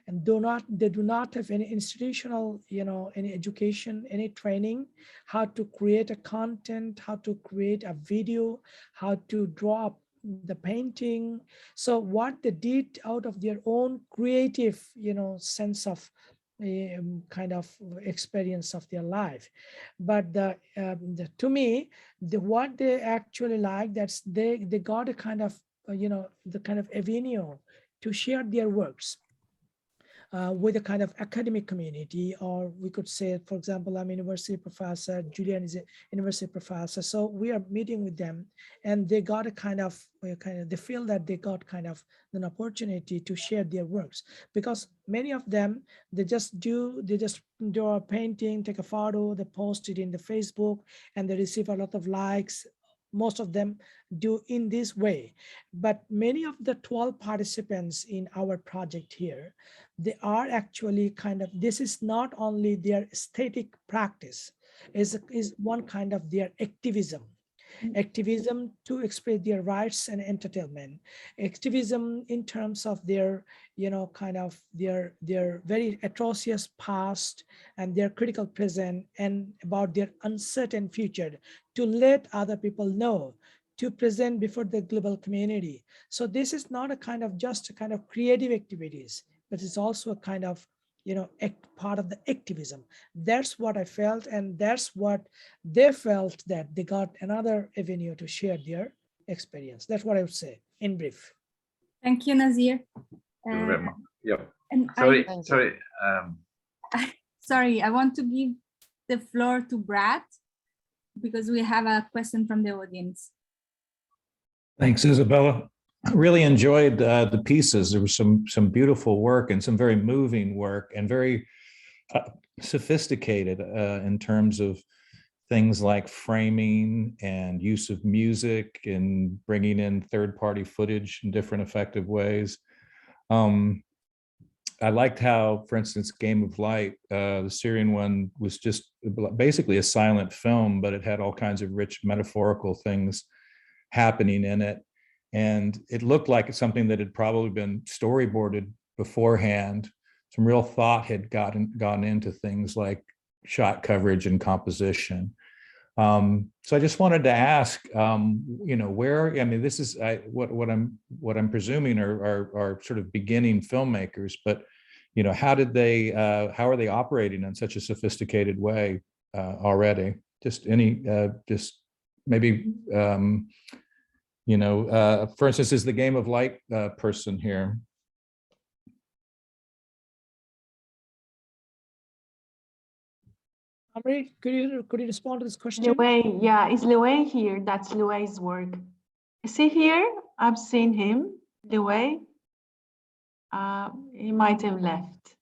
and they do not have any institutional, any education, any training, how to create a content, how to create a video, how to draw the painting. So what they did out of their own creative, sense of kind of experience of their life. But to me, what they actually like, that's they got a kind of, the kind of avenue to share their works with a kind of academic community, or we could say, for example, I'm a university professor, Julian is a university professor. So we are meeting with them, and they got a kind of, they feel that they got kind of an opportunity to share their works, because many of them, they just do a painting, take a photo, they post it in the Facebook, and they receive a lot of likes. Most of them do in this way. But many of the 12 participants in our project here, they are actually kind of, this is not only their aesthetic practice, is one kind of their activism to express their rights and entertainment, activism in terms of their, kind of their very atrocious past and their critical present, and about their uncertain future, to let other people know, to present before the global community. So this is not a kind of just a kind of creative activities, but it's also a kind of, part of the activism. That's what I felt, and that's what they felt, that they got another avenue to share their experience. That's what I would say in brief. Thank you, Nazir. Thank you very much. Yeah. And Sorry. Sorry, I want to give the floor to Brad, because we have a question from the audience. Thanks, Isabella. I really enjoyed the pieces. There was some beautiful work and some very moving work, and very sophisticated in terms of things like framing and use of music and bringing in third-party footage in different effective ways. I liked how, for instance, Game of Light, the Syrian one, was just basically a silent film, but it had all kinds of rich metaphorical things happening in it. And it looked like it's something that had probably been storyboarded beforehand. Some real thought had gone into things like shot coverage and composition. So I just wanted to ask, where, I mean, this is what I'm presuming are sort of beginning filmmakers, but how are they operating in such a sophisticated way already? Just maybe, for instance, is the Game of Light person here? Amri, could you respond to this question? Liwei, yeah, is Liwei here? That's Liwei's work. Is he here? I've seen him, Liwei. He might have left.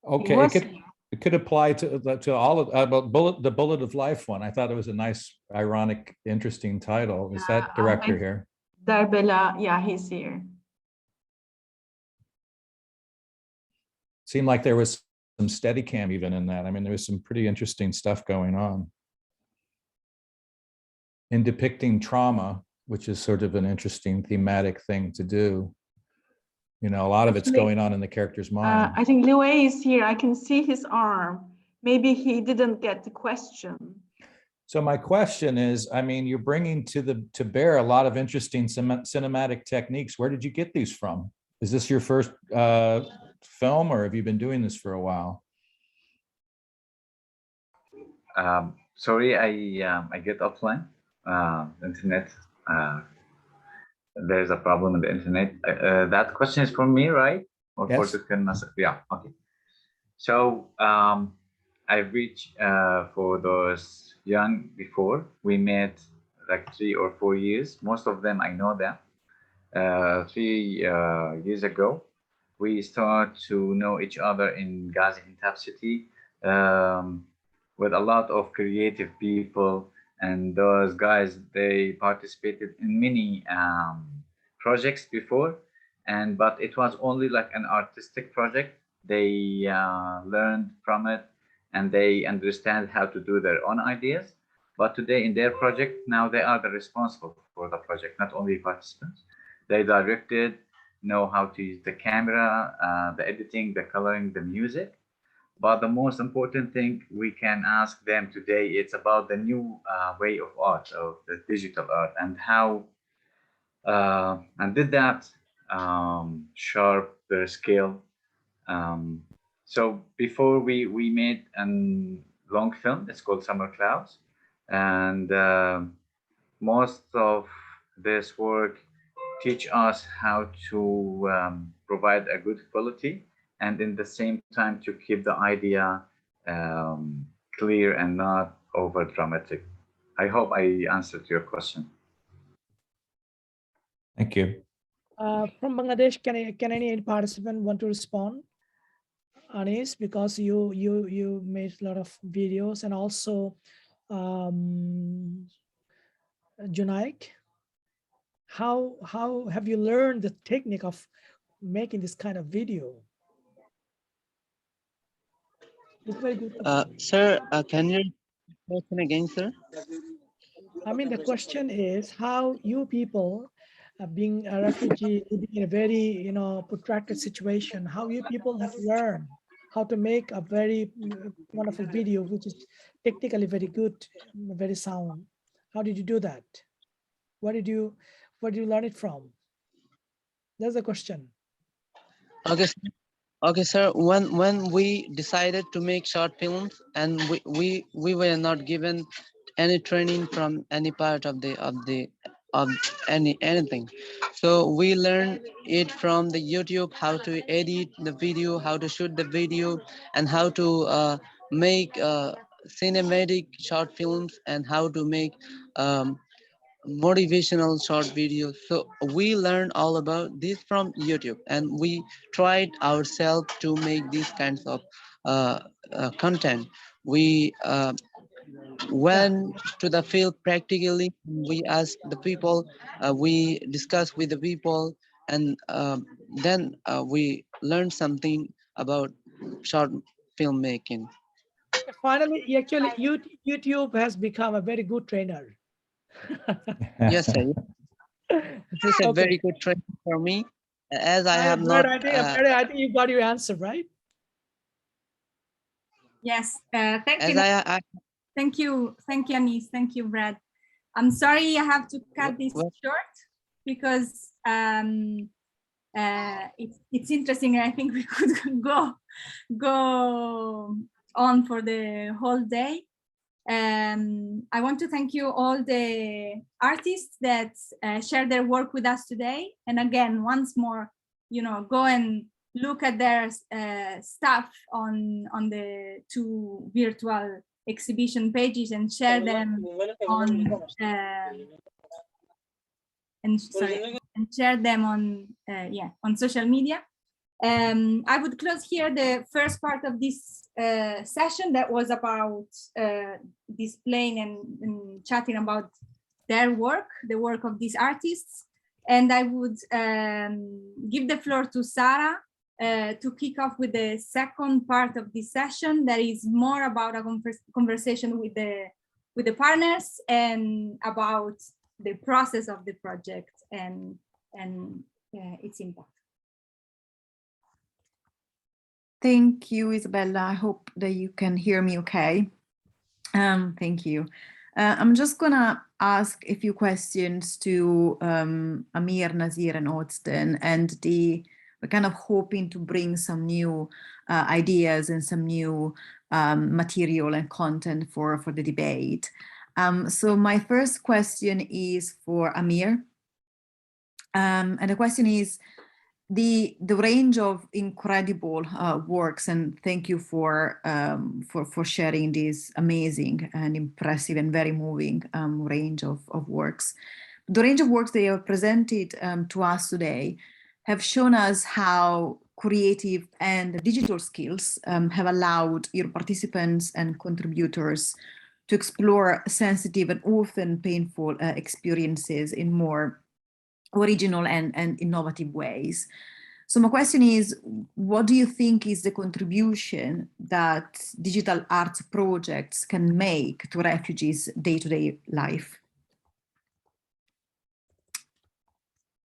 Okay, was it could apply to all of about the Bullet of Life one. I thought it was a nice, ironic, interesting title. Is that director here? Darbella, yeah, he's here. Seemed like there was some Steadicam even in that. I mean, there was some pretty interesting stuff going on. In depicting trauma, which is sort of an interesting thematic thing to do. You know, a lot of it's going on in the character's mind. I think Liu is here. I can see his arm. Maybe he didn't get the question. So my question is, I mean, you're bringing to bear a lot of interesting cinematic techniques. Where did you get these from? Is this your first film, or have you been doing this for a while? Sorry, I get offline. Internet. There's a problem with the internet. That question is for me, right? Or yes. For the yeah. Okay. So I've reached for those young before. We met like 3 or 4 years. Most of them I know them. 3 years ago, we start to know each other in Gaziantep city with a lot of creative people. And those guys, they participated in many projects before, but it was only like an artistic project. They learned from it and they understand how to do their own ideas. But today in their project, now they are the responsible for the project, not only participants. They directed, know how to use the camera, the editing, the coloring, the music. But the most important thing we can ask them today, it's about the new way of art, of the digital art, and how, and did that sharp their skill. So before we made a long film, it's called Summer Clouds. And most of this work teach us how to provide a good quality, and in the same time to keep the idea clear and not over dramatic. I hope I answered your question. Thank you. From Bangladesh, can any participant want to respond? Anis, because you made a lot of videos, and also Junaik, how have you learned the technique of making this kind of video? It's very good. Sir, can you question again, sir? I mean, the question is how you people, being a refugee, living in a very protracted situation, how you people have learned how to make a very wonderful video, which is technically very good, very sound. How did you do that? Where did you learn it from? That's the question. Okay, sir. Okay, sir. When we decided to make short films, and we were not given any training from any part of anything, so we learned it from the YouTube, how to edit the video, how to shoot the video, and how to make cinematic short films, and how to make motivational short videos. So we learned all about this from YouTube, and we tried ourselves to make these kinds of content. We went to the field practically. We asked the people, we discussed with the people, and then we learned something about short filmmaking. Finally, actually, YouTube has become a very good trainer. Yes, sir. This is a very good training for me, as I have not. I think you got your answer, right? Yes. Thank you. Thank you, Anis. Thank you, Brad. I'm sorry I have to cut this short because it's interesting. I think we could go on for the whole day. I want to thank you all the artists that share their work with us today. And again, once more, go and look at their stuff on the 2 virtual exhibition pages and share them on and sorry. and share them on on social media. I would close here the first part of this session that was about displaying and chatting about their work, the work of these artists. And I would give the floor to Sarah to kick off with the second part of this session that is more about a conversation with the partners and about the process of the project and its impact. Thank you, Isabella. I hope that you can hear me okay. Thank you. I'm just gonna ask a few questions to Amir, Nazir, and Odston, and we're kind of hoping to bring some new ideas and some new material and content for the debate. So my first question is for Amir. And the question is, the range of incredible works, and thank you for sharing this amazing and impressive and very moving range of works. The range of works they have presented to us today have shown us how creative and digital skills have allowed your participants and contributors to explore sensitive and often painful experiences in more original and innovative ways. So my question is, what do you think is the contribution that digital arts projects can make to refugees' day-to-day life?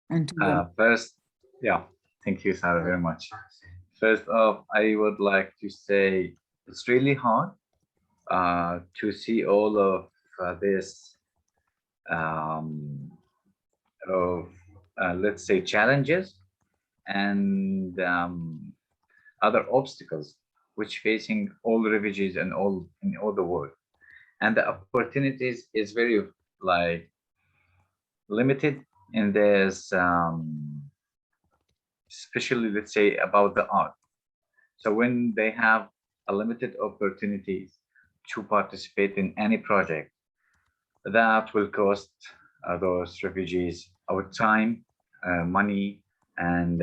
And first, thank you, Sarah, very much. First off, I would like to say it's really hard to see all of this let's say challenges and other obstacles which facing all refugees and in all the world, and the opportunities is very limited in this, especially let's say about the art. So when they have a limited opportunities to participate in any project, that will cost those refugees our time, money, and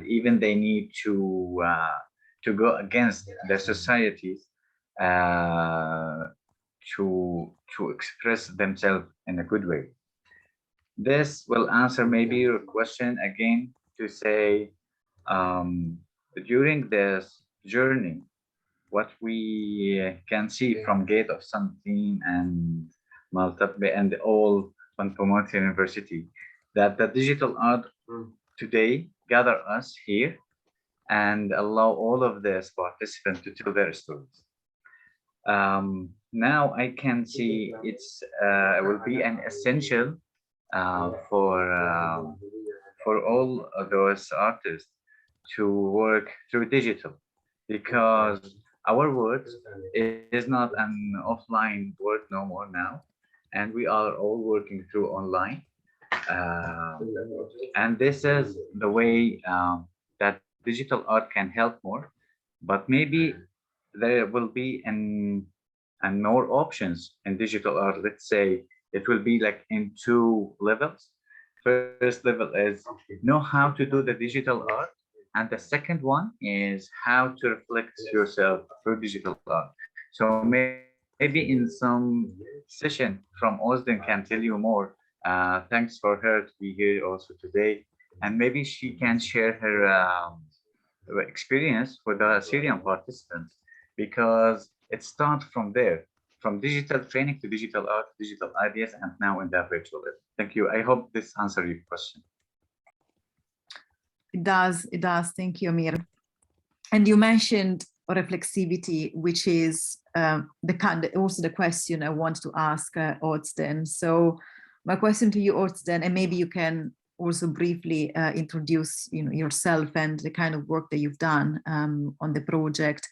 even they need to go against their societies to express themselves in a good way. This will answer maybe your question again to say during this journey, what we can see from Gate of Something and Malta and all Pomona University, that the digital art today gather us here and allow all of this participants to tell their stories. Now I can see it will be an essential for all of those artists to work through digital, because our work is not an offline work no more now, and we are all working through online. And this is the way that digital art can help more, but maybe there will be and more options in digital art. Let's say it will be like in 2 levels. First level is know how to do the digital art, and the second one is how to reflect yourself through digital art. So maybe in some session from Osden can tell you more. Thanks for her to be here also today, and maybe she can share her experience for the Syrian participants, because it starts from there, from digital training to digital art, digital ideas, and now in that virtual level. Thank you. I hope this answers your question. It does. Thank you, Amir. And you mentioned reflexivity, which is also the question I want to ask Odsden. So my question to you, Odsden, and maybe you can also briefly introduce yourself and the kind of work that you've done on the project.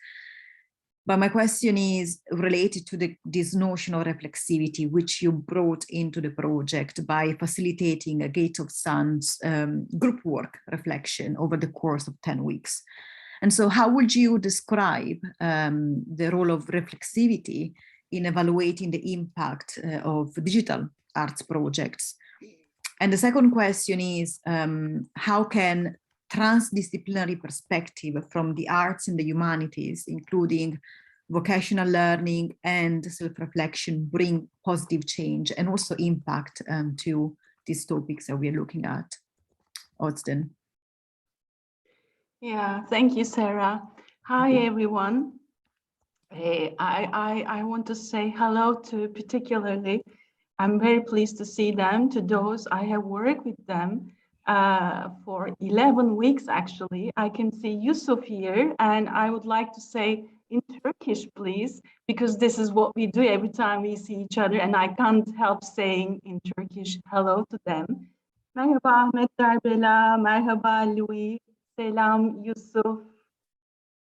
But my question is related to this notion of reflexivity, which you brought into the project by facilitating a Gate of Suns group work reflection over the course of 10 weeks. And so how would you describe the role of reflexivity in evaluating the impact of digital arts projects And the second question is, how can transdisciplinary perspective from the arts and the humanities, including vocational learning and self-reflection, bring positive change and also impact to these topics that we are looking at? Austin. Yeah, thank you, Sarah. Hi, everyone. I want to say hello to particularly, I'm very pleased to see them, to those I have worked with them for 11 weeks, actually. I can see Yusuf here, and I would like to say in Turkish, please, because this is what we do every time we see each other, and I can't help saying in Turkish hello to them. Merhaba Ahmet Darbela, merhaba Louis, selam Yusuf,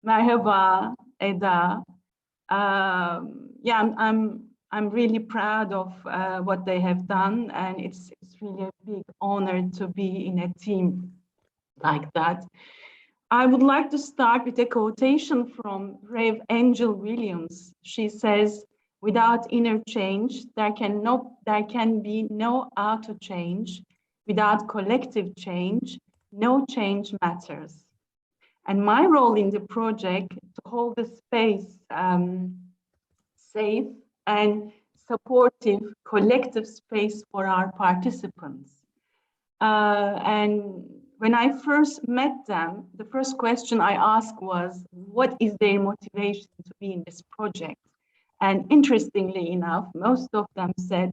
merhaba Eda. Yeah, I'm really proud of what they have done, and it's really a big honor to be in a team like that. I would like to start with a quotation from Rev. Angel Williams. She says, "Without inner change, there can be no outer change. Without collective change, no change matters." And my role in the project to hold the space safe and supportive collective space for our participants. And when I first met them, the first question I asked was, what is their motivation to be in this project? And interestingly enough, most of them said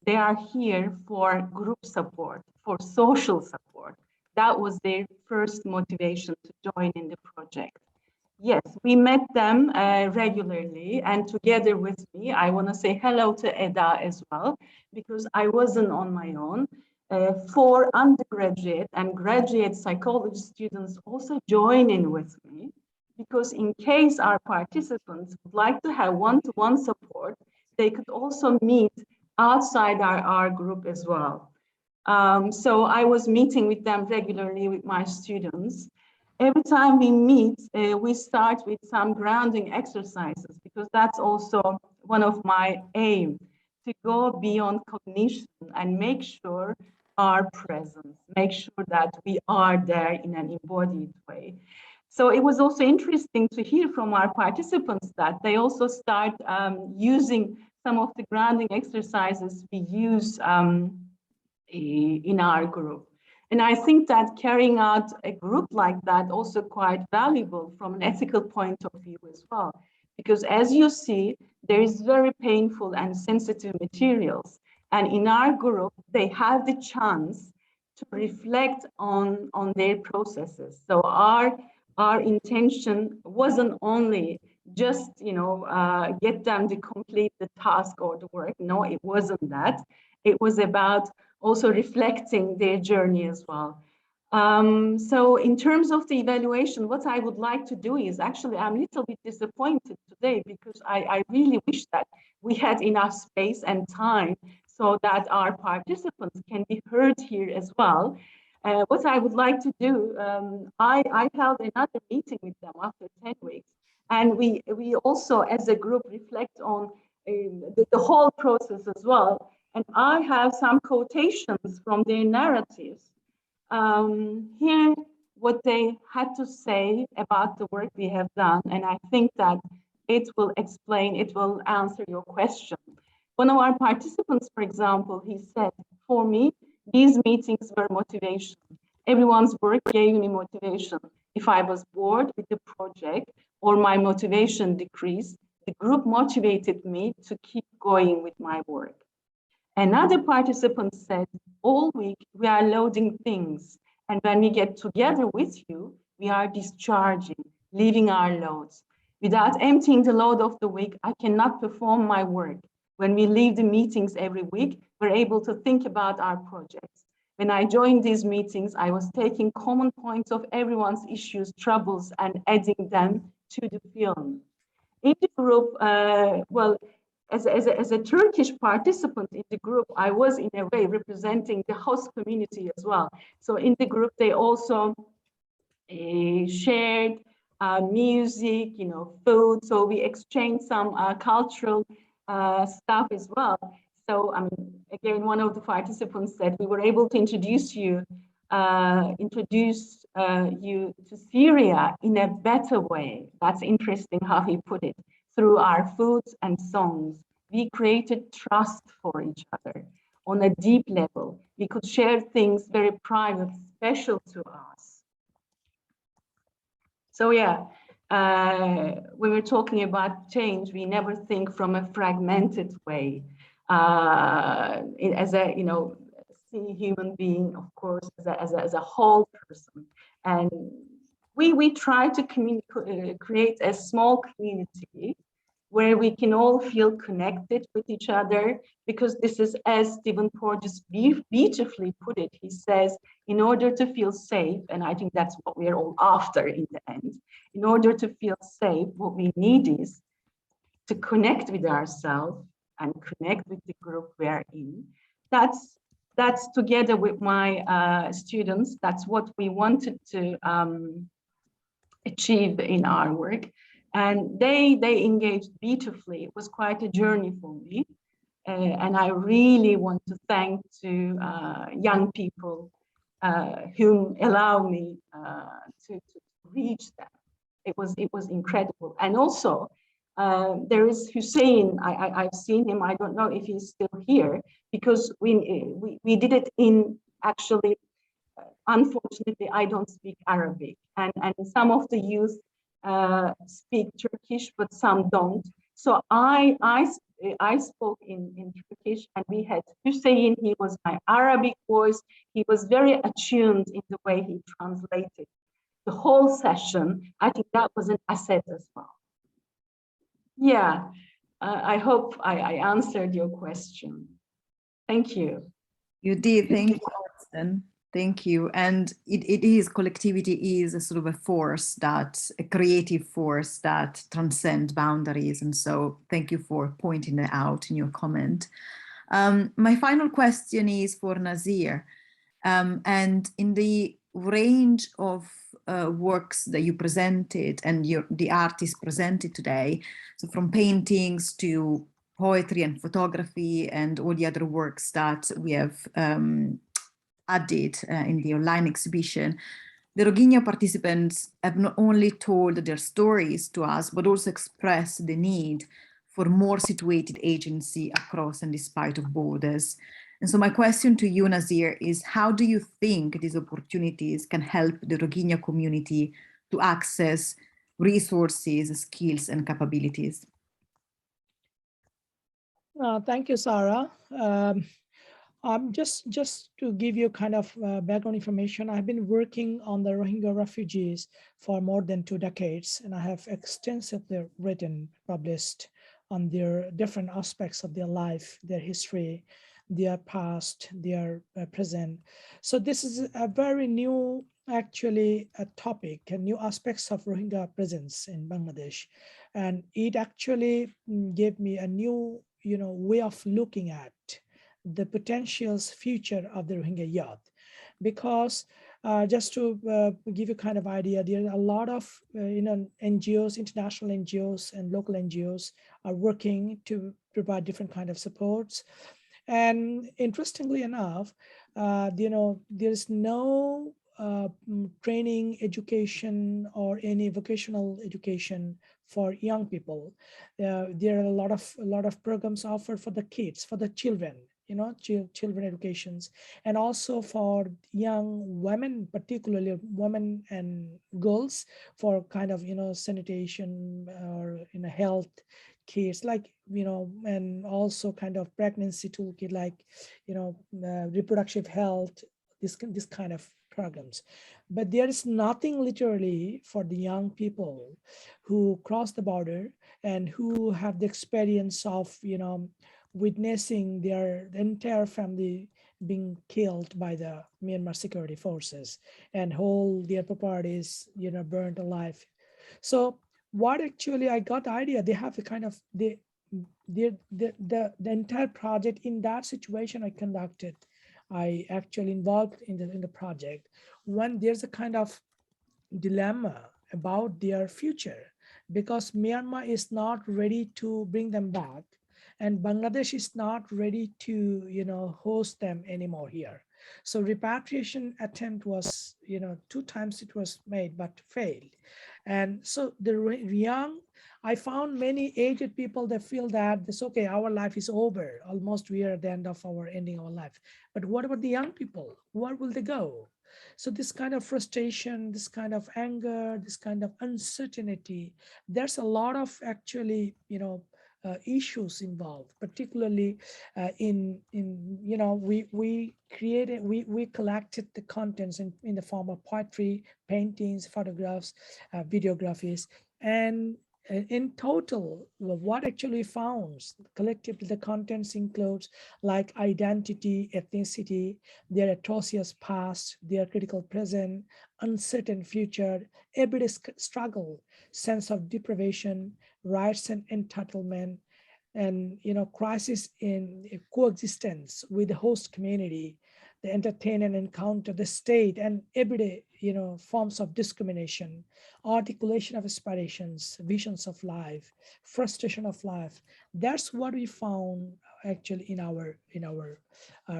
they are here for group support, for social support. That was their first motivation to join in the project. Yes, we met them regularly, and together with me, I want to say hello to Eda as well, because I wasn't on my own. 4 undergraduate and graduate psychology students also join in with me, because in case our participants would like to have one-to-one support, they could also meet outside our group as well. So I was meeting with them regularly with my students. Every time we meet, we start with some grounding exercises, because that's also one of my aims, to go beyond cognition and make sure our presence, make sure that we are there in an embodied way. So it was also interesting to hear from our participants that they also start using some of the grounding exercises we use in our group. And I think that carrying out a group like that also quite valuable from an ethical point of view as well. Because as you see, there is very painful and sensitive materials. And in our group, they have the chance to reflect on their processes. So our intention wasn't only just, get them to complete the task or the work. No, it wasn't that. It was about also reflecting their journey as well. So in terms of the evaluation, what I would like to do is, actually, I'm a little bit disappointed today, because I really wish that we had enough space and time so that our participants can be heard here as well. What I would like to do, I held another meeting with them after 10 weeks. And we also, as a group, reflect on the whole process as well. And I have some quotations from their narratives. Here, what they had to say about the work we have done, and I think that it will explain, it will answer your question. One of our participants, for example, he said, "For me, these meetings were motivation. Everyone's work gave me motivation. If I was bored with the project or my motivation decreased, the group motivated me to keep going with my work." Another participant said, "All week we are loading things, and when we get together with you, we are discharging, leaving our loads. Without emptying the load of the week, I cannot perform my work. When we leave the meetings every week, we're able to think about our projects. When I joined these meetings, I was taking common points of everyone's issues, troubles, and adding them to the film." In the group, as a Turkish participant in the group, I was in a way representing the host community as well. So in the group, they also shared music, food. So we exchanged some cultural stuff as well. So, I mean, again, one of the participants said we were able to introduce you to Syria in a better way. That's interesting how he put it. Through our foods and songs, we created trust for each other on a deep level. We could share things very private, special to us. So yeah, when we're talking about change, we never think from a fragmented way. As a, you know, see human being, of course, as a whole person. And we try to create a small community where we can all feel connected with each other, because this is, as Stephen Porges beautifully put it, he says, in order to feel safe, and I think that's what we're all after in the end, in order to feel safe, what we need is to connect with ourselves and connect with the group we're in. That's together with my students, that's what we wanted to achieve in our work. And they engaged beautifully. It was quite a journey for me. And I really want to thank to young people who allow me to reach them. It was incredible. And also, there is Hussein. I've seen him. I don't know if he's still here, because we did it in, actually, unfortunately, I don't speak Arabic, and some of the youth speak Turkish, but some don't. So I spoke in Turkish, and we had Hussein. He was my Arabic voice. He was very attuned in the way he translated the whole session. I think that was an asset as well. Yeah, I hope I answered your question. Thank you. You did. Thank you, Alison. Thank you. And it is, collectivity is a sort of a force, a creative force that transcends boundaries. And so thank you for pointing that out in your comment. My final question is for Nazir. And in the range of works that you presented and the artists presented today, so from paintings to poetry and photography and all the other works that we have added in the online exhibition, the Rohingya participants have not only told their stories to us, but also expressed the need for more situated agency across and despite of borders. And so my question to you, Nazir, is how do you think these opportunities can help the Rohingya community to access resources, skills, and capabilities? Thank you, Sarah. Just to give you kind of background information, I've been working on the Rohingya refugees for more than 2 decades, and I have extensively written, published on their different aspects of their life, their history, their past, their present. So this is a very new, actually, a topic and new aspects of Rohingya presence in Bangladesh. And it actually gave me a new, way of looking at the potentials future of the Rohingya youth. Because just to give you kind of idea, there are a lot of NGOs, international NGOs and local NGOs are working to provide different kind of supports. And interestingly enough, there's no training, education, or any vocational education for young people. There are a lot of programs offered for the kids, for the children, children educations, and also for young women, particularly women and girls, for kind of sanitation or health kits, like and also kind of pregnancy toolkit, like reproductive health, this kind of programs. But there is nothing literally for the young people who cross the border and who have the experience of witnessing their entire family being killed by the Myanmar security forces and whole their properties burned alive. So what actually I got the idea, they have a kind of the entire project. In that situation I conducted, I actually involved in the project, when there's a kind of dilemma about their future, because Myanmar is not ready to bring them back, and Bangladesh is not ready to, host them anymore here. So repatriation attempt was, 2 times it was made, but failed. And so the young, I found many aged people that feel that it's okay, our life is over. Almost we are at the end of ending our life. But what about the young people? Where will they go? So this kind of frustration, this kind of anger, this kind of uncertainty, there's a lot of actually, issues involved, particularly we collected the contents in the form of poetry, paintings, photographs, videographies, and in total, what actually found collectively the contents includes like identity, ethnicity, their atrocious past, their critical present, uncertain future, everyday struggle, sense of deprivation, rights and entitlement, and crisis in coexistence with the host community, the entertain and encounter the state and everyday forms of discrimination, articulation of aspirations, visions of life, frustration of life. That's what we found actually in our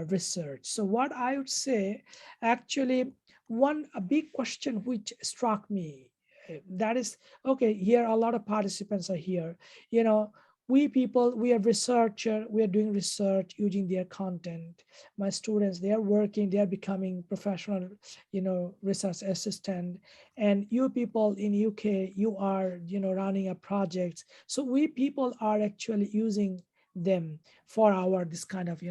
research. So what I would say, actually, a big question which struck me, that is, okay, here a lot of participants are here, we people, we are researcher, we are doing research using their content. My students, they are working, they are becoming professional, research assistant. And you people in UK, you are, running a project. So we people are actually using them for this kind of,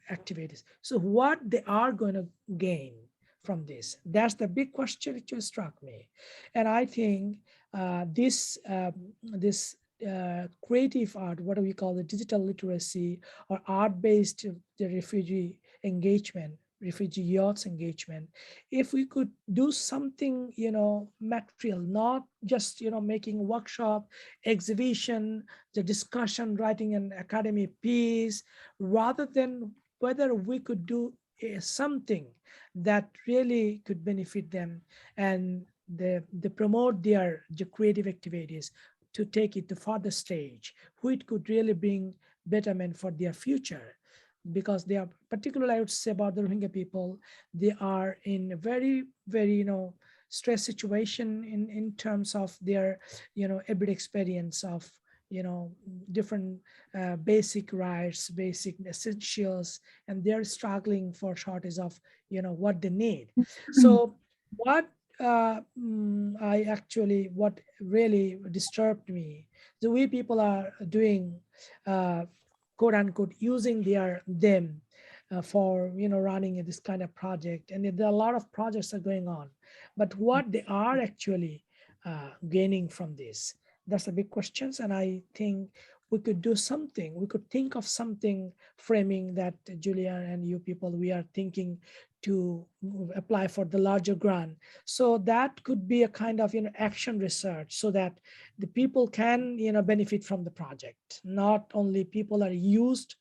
activities. So what they are going to gain from this? That's the big question which struck me. And I think this creative art, what do we call the digital literacy or art-based the refugee engagement, refugee youth engagement, if we could do something, material, not just, making workshop, exhibition, the discussion, writing an academic piece, rather than whether we could do something that really could benefit them and they promote their creative activities to take it to further stage, which could really bring betterment for their future. Because they are, particularly I would say about the Rohingya people, they are in a very, very, stress situation in terms of their, everyday experience of, different basic rights, basic essentials, and they're struggling for shortage of, what they need. So what what really disturbed me, the way people are doing, quote unquote, using them for, running this kind of project. And there are a lot of projects are going on, but what they are actually gaining from this, that's a big question. And I think we could do something, we could think of something framing that Julia and you people, we are thinking to apply for the larger grant. So that could be a kind of, action research so that the people can, benefit from the project. Not only people are used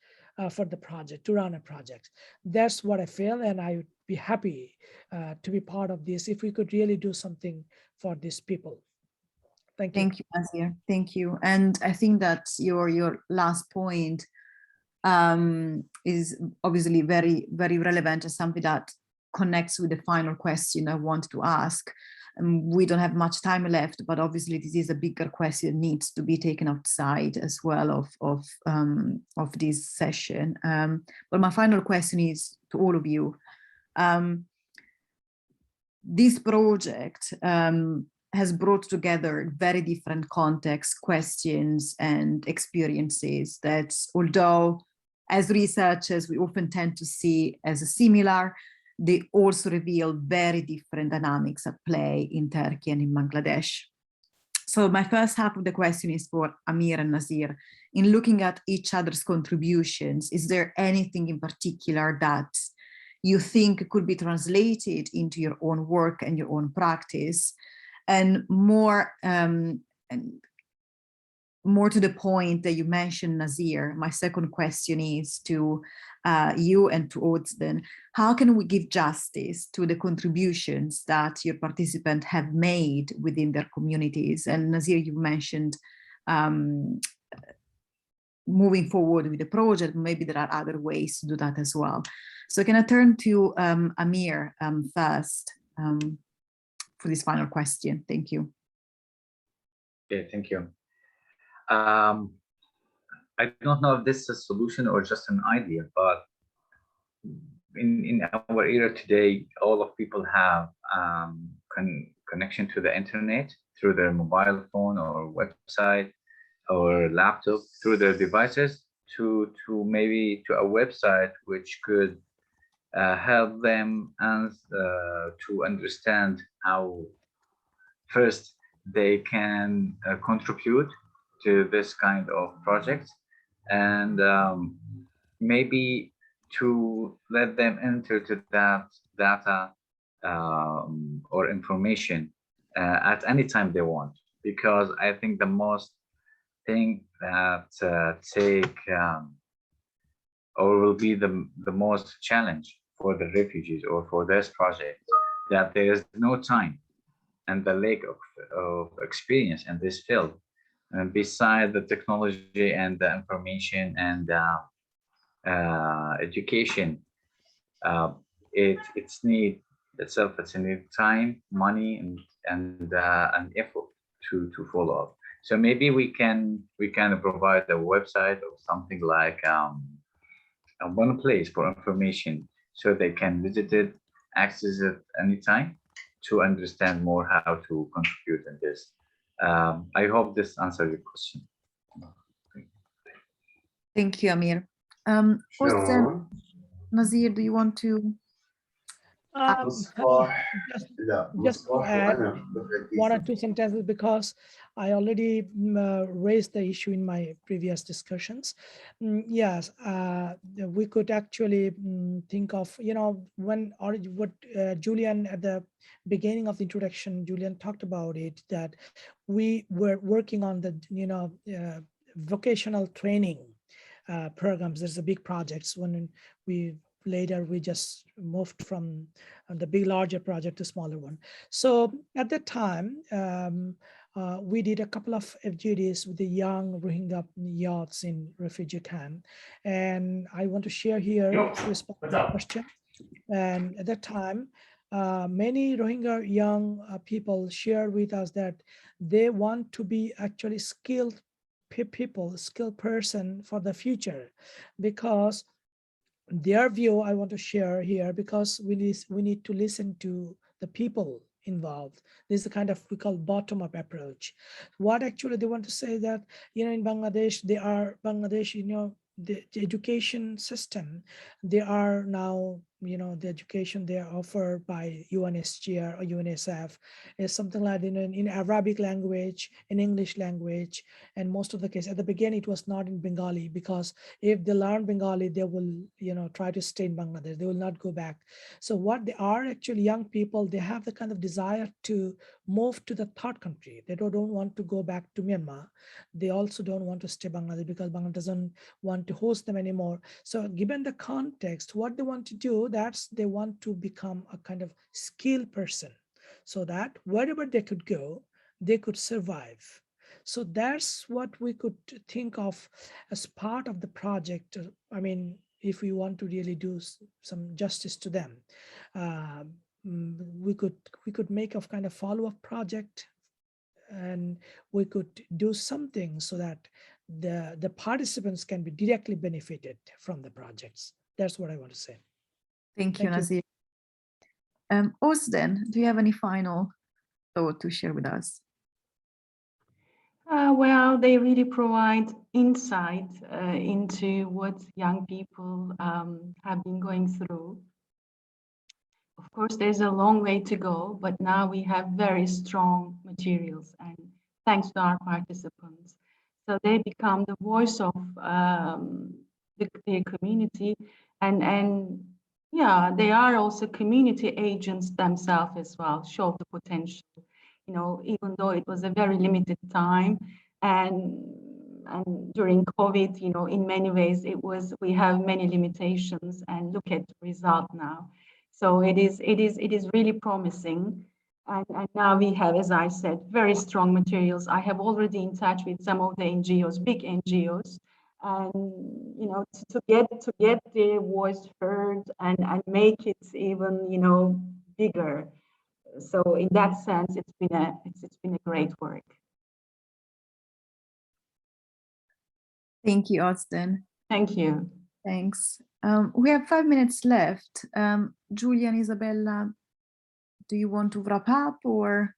for the project, to run a project. That's what I feel. And I would be happy to be part of this if we could really do something for these people. Thank you. Thank you, Nazir. Thank you. And I think that your last point is obviously very, very relevant and something that connects with the final question I want to ask. We don't have much time left, but obviously this is a bigger question, needs to be taken outside as well of this session. But my final question is to all of you. This project has brought together very different contexts, questions, and experiences that, although as researchers we often tend to see as similar, they also reveal very different dynamics at play in Turkey and in Bangladesh. So my first half of the question is for Amir and Nazir. In looking at each other's contributions, is there anything in particular that you think could be translated into your own work and your own practice? And more to the point that you mentioned, Nazir, my second question is to you and to Özden. How can we give justice to the contributions that your participants have made within their communities? And Nazir, you mentioned moving forward with the project. Maybe there are other ways to do that as well. So can I turn to Amir first for this final question? Thank you. Okay, thank you. I don't know if this is a solution or just an idea, but in our era today, all of people have connection to the internet through their mobile phone or website or laptop, through their devices to maybe to a website which could help them and to understand how first they can contribute to this kind of project, and maybe to let them enter to that data or information at any time they want. Because I think the most thing that take or will be the most challenge for the refugees or for this project, that there is no time and the lack of experience in this field. And beside the technology and the information and education, it's need itself. It's a need time, money, and effort to follow up. So maybe we can provide a website or something like one place for information, so they can visit it, access it anytime to understand more how to contribute in this. I hope this answers your question. Thank you, Amir. Hossein, Nazir, do you want to? Just to add one or two sentences, because I already raised the issue in my previous discussions. Yes, we could actually think of, when or what Julian at the beginning of the introduction, Julian talked about it, that we were working on the vocational training programs. There's a big projects when later we just moved from the larger project to smaller one. So at that time, we did a couple of FGDs with the young Rohingya youths in refugee camp. And I want to share here to respond to the question. And at that time, many Rohingya young people shared with us that they want to be actually skilled people, skilled person for the future, because their view I want to share here, because we need to listen to the people involved. This is the kind of we call bottom-up approach. What actually they want to say that, in Bangladesh, the education system, they are now, the education they are offered by UNHCR or UNICEF is something like in Arabic language, in English language, and most of the case at the beginning it was not in Bengali, because if they learn Bengali, they will, try to stay in Bangladesh. They will not go back. So what they are actually young people, they have the kind of desire to move to the third country. They don't want to go back to Myanmar. They also don't want to stay Bangladesh because Bangladesh doesn't want to host them anymore. So given the context, what they want to do, that's they want to become a kind of skilled person, so that wherever they could go, they could survive. So that's what we could think of as part of the project. I mean, if we want to really do some justice to them, we could make a kind of follow-up project, and we could do something so that the participants can be directly benefited from the projects. That's what I want to say. Thank you, Nazir. Özden, do you have any final thought to share with us? Well, they really provide insight into what young people have been going through. Of course, there's a long way to go, but now we have very strong materials, and thanks to our participants. So they become the voice of their community, and yeah, they are also community agents themselves as well, show the potential, even though it was a very limited time, and during COVID, in many ways we have many limitations, and look at the result now. So it is really promising. And now we have, as I said, very strong materials. I have already in touch with some of the NGOs, big NGOs, and to get their voice heard and make it even bigger. So in that sense, it's been a great work. Thank you, Austin. Thank you. Thanks. We have 5 minutes left. Julia and Isabella, do you want to wrap up or?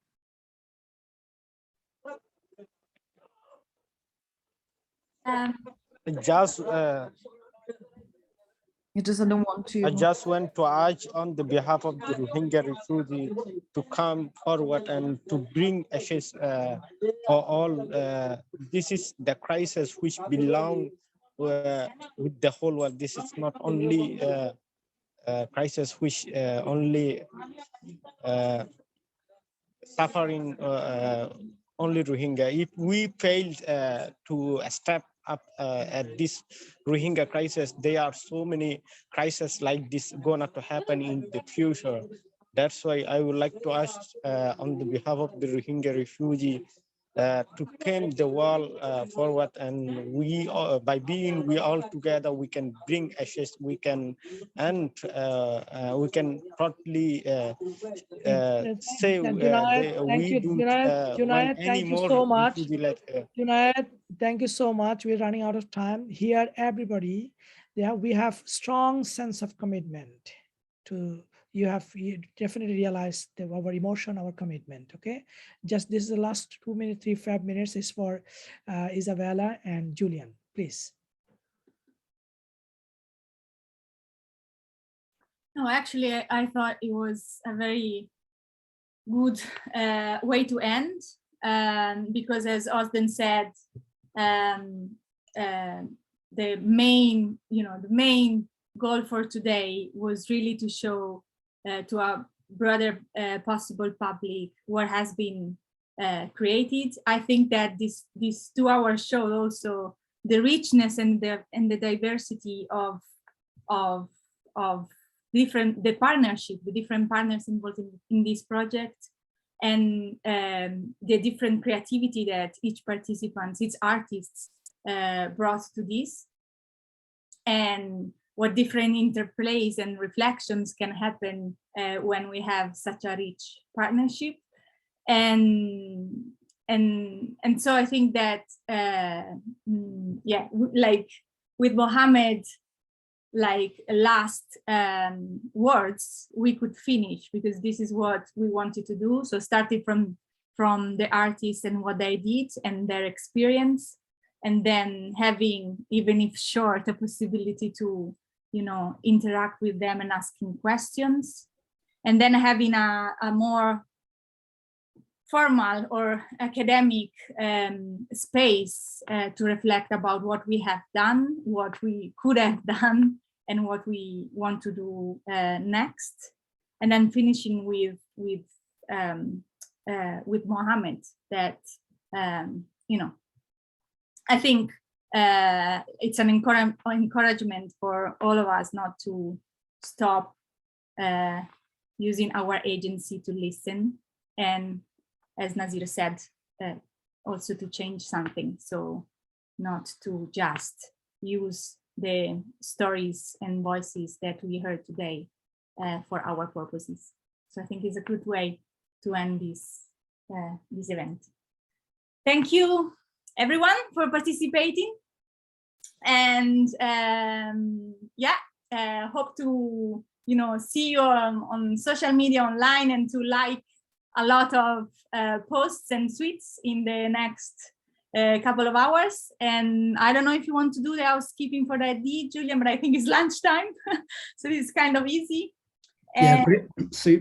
Just You just don't want to. I just want to urge on the behalf of the Rohingya refugee to come forward and to bring ashes for all. This is the crisis which belong with the whole world. This is not only a crisis which only suffering only Rohingya. If we failed to step up at this Rohingya crisis, there are so many crises like this gonna to happen in the future. That's why I would like to ask on the behalf of the Rohingya refugee to come the wall forward, and we by being we all together we can bring ashes, we can we can properly say we don't want any thank you more so much. Junaid, thank you so much. We're running out of time here. Everybody, we have strong sense of commitment to. You definitely realized our emotion, our commitment. Okay, just this is the last 2 minutes, 5 minutes is for Isabella and Julian, please. No, actually, I thought it was a very good way to end, because as Austin said, the main goal for today was really to show to a broader possible public what has been created. I think that this 2 hours showed also the richness and the diversity of the partnership, the different partners involved in this project, and the different creativity that each participant, each artists brought to this, and what different interplays and reflections can happen when we have such a rich partnership. And so I think that like with Mohammed, like last words, we could finish, because this is what we wanted to do. So started from the artists and what they did and their experience, and then having, even if short, a possibility to interact with them and asking questions, and then having a more formal or academic space to reflect about what we have done, what we could have done, and what we want to do next, and then finishing with Mohammed, that I think it's an encouragement for all of us not to stop using our agency to listen, and as Nazir said, also to change something. So not to just use the stories and voices that we heard today for our purposes. So I think it's a good way to end this event. Thank you, everyone, for participating, and hope to see you on social media, online, and to like a lot of posts and tweets in the next couple of hours. And I don't know if you want to do the housekeeping for that deed, Julian, but I think it's lunchtime, so it's kind of easy. Yeah, see.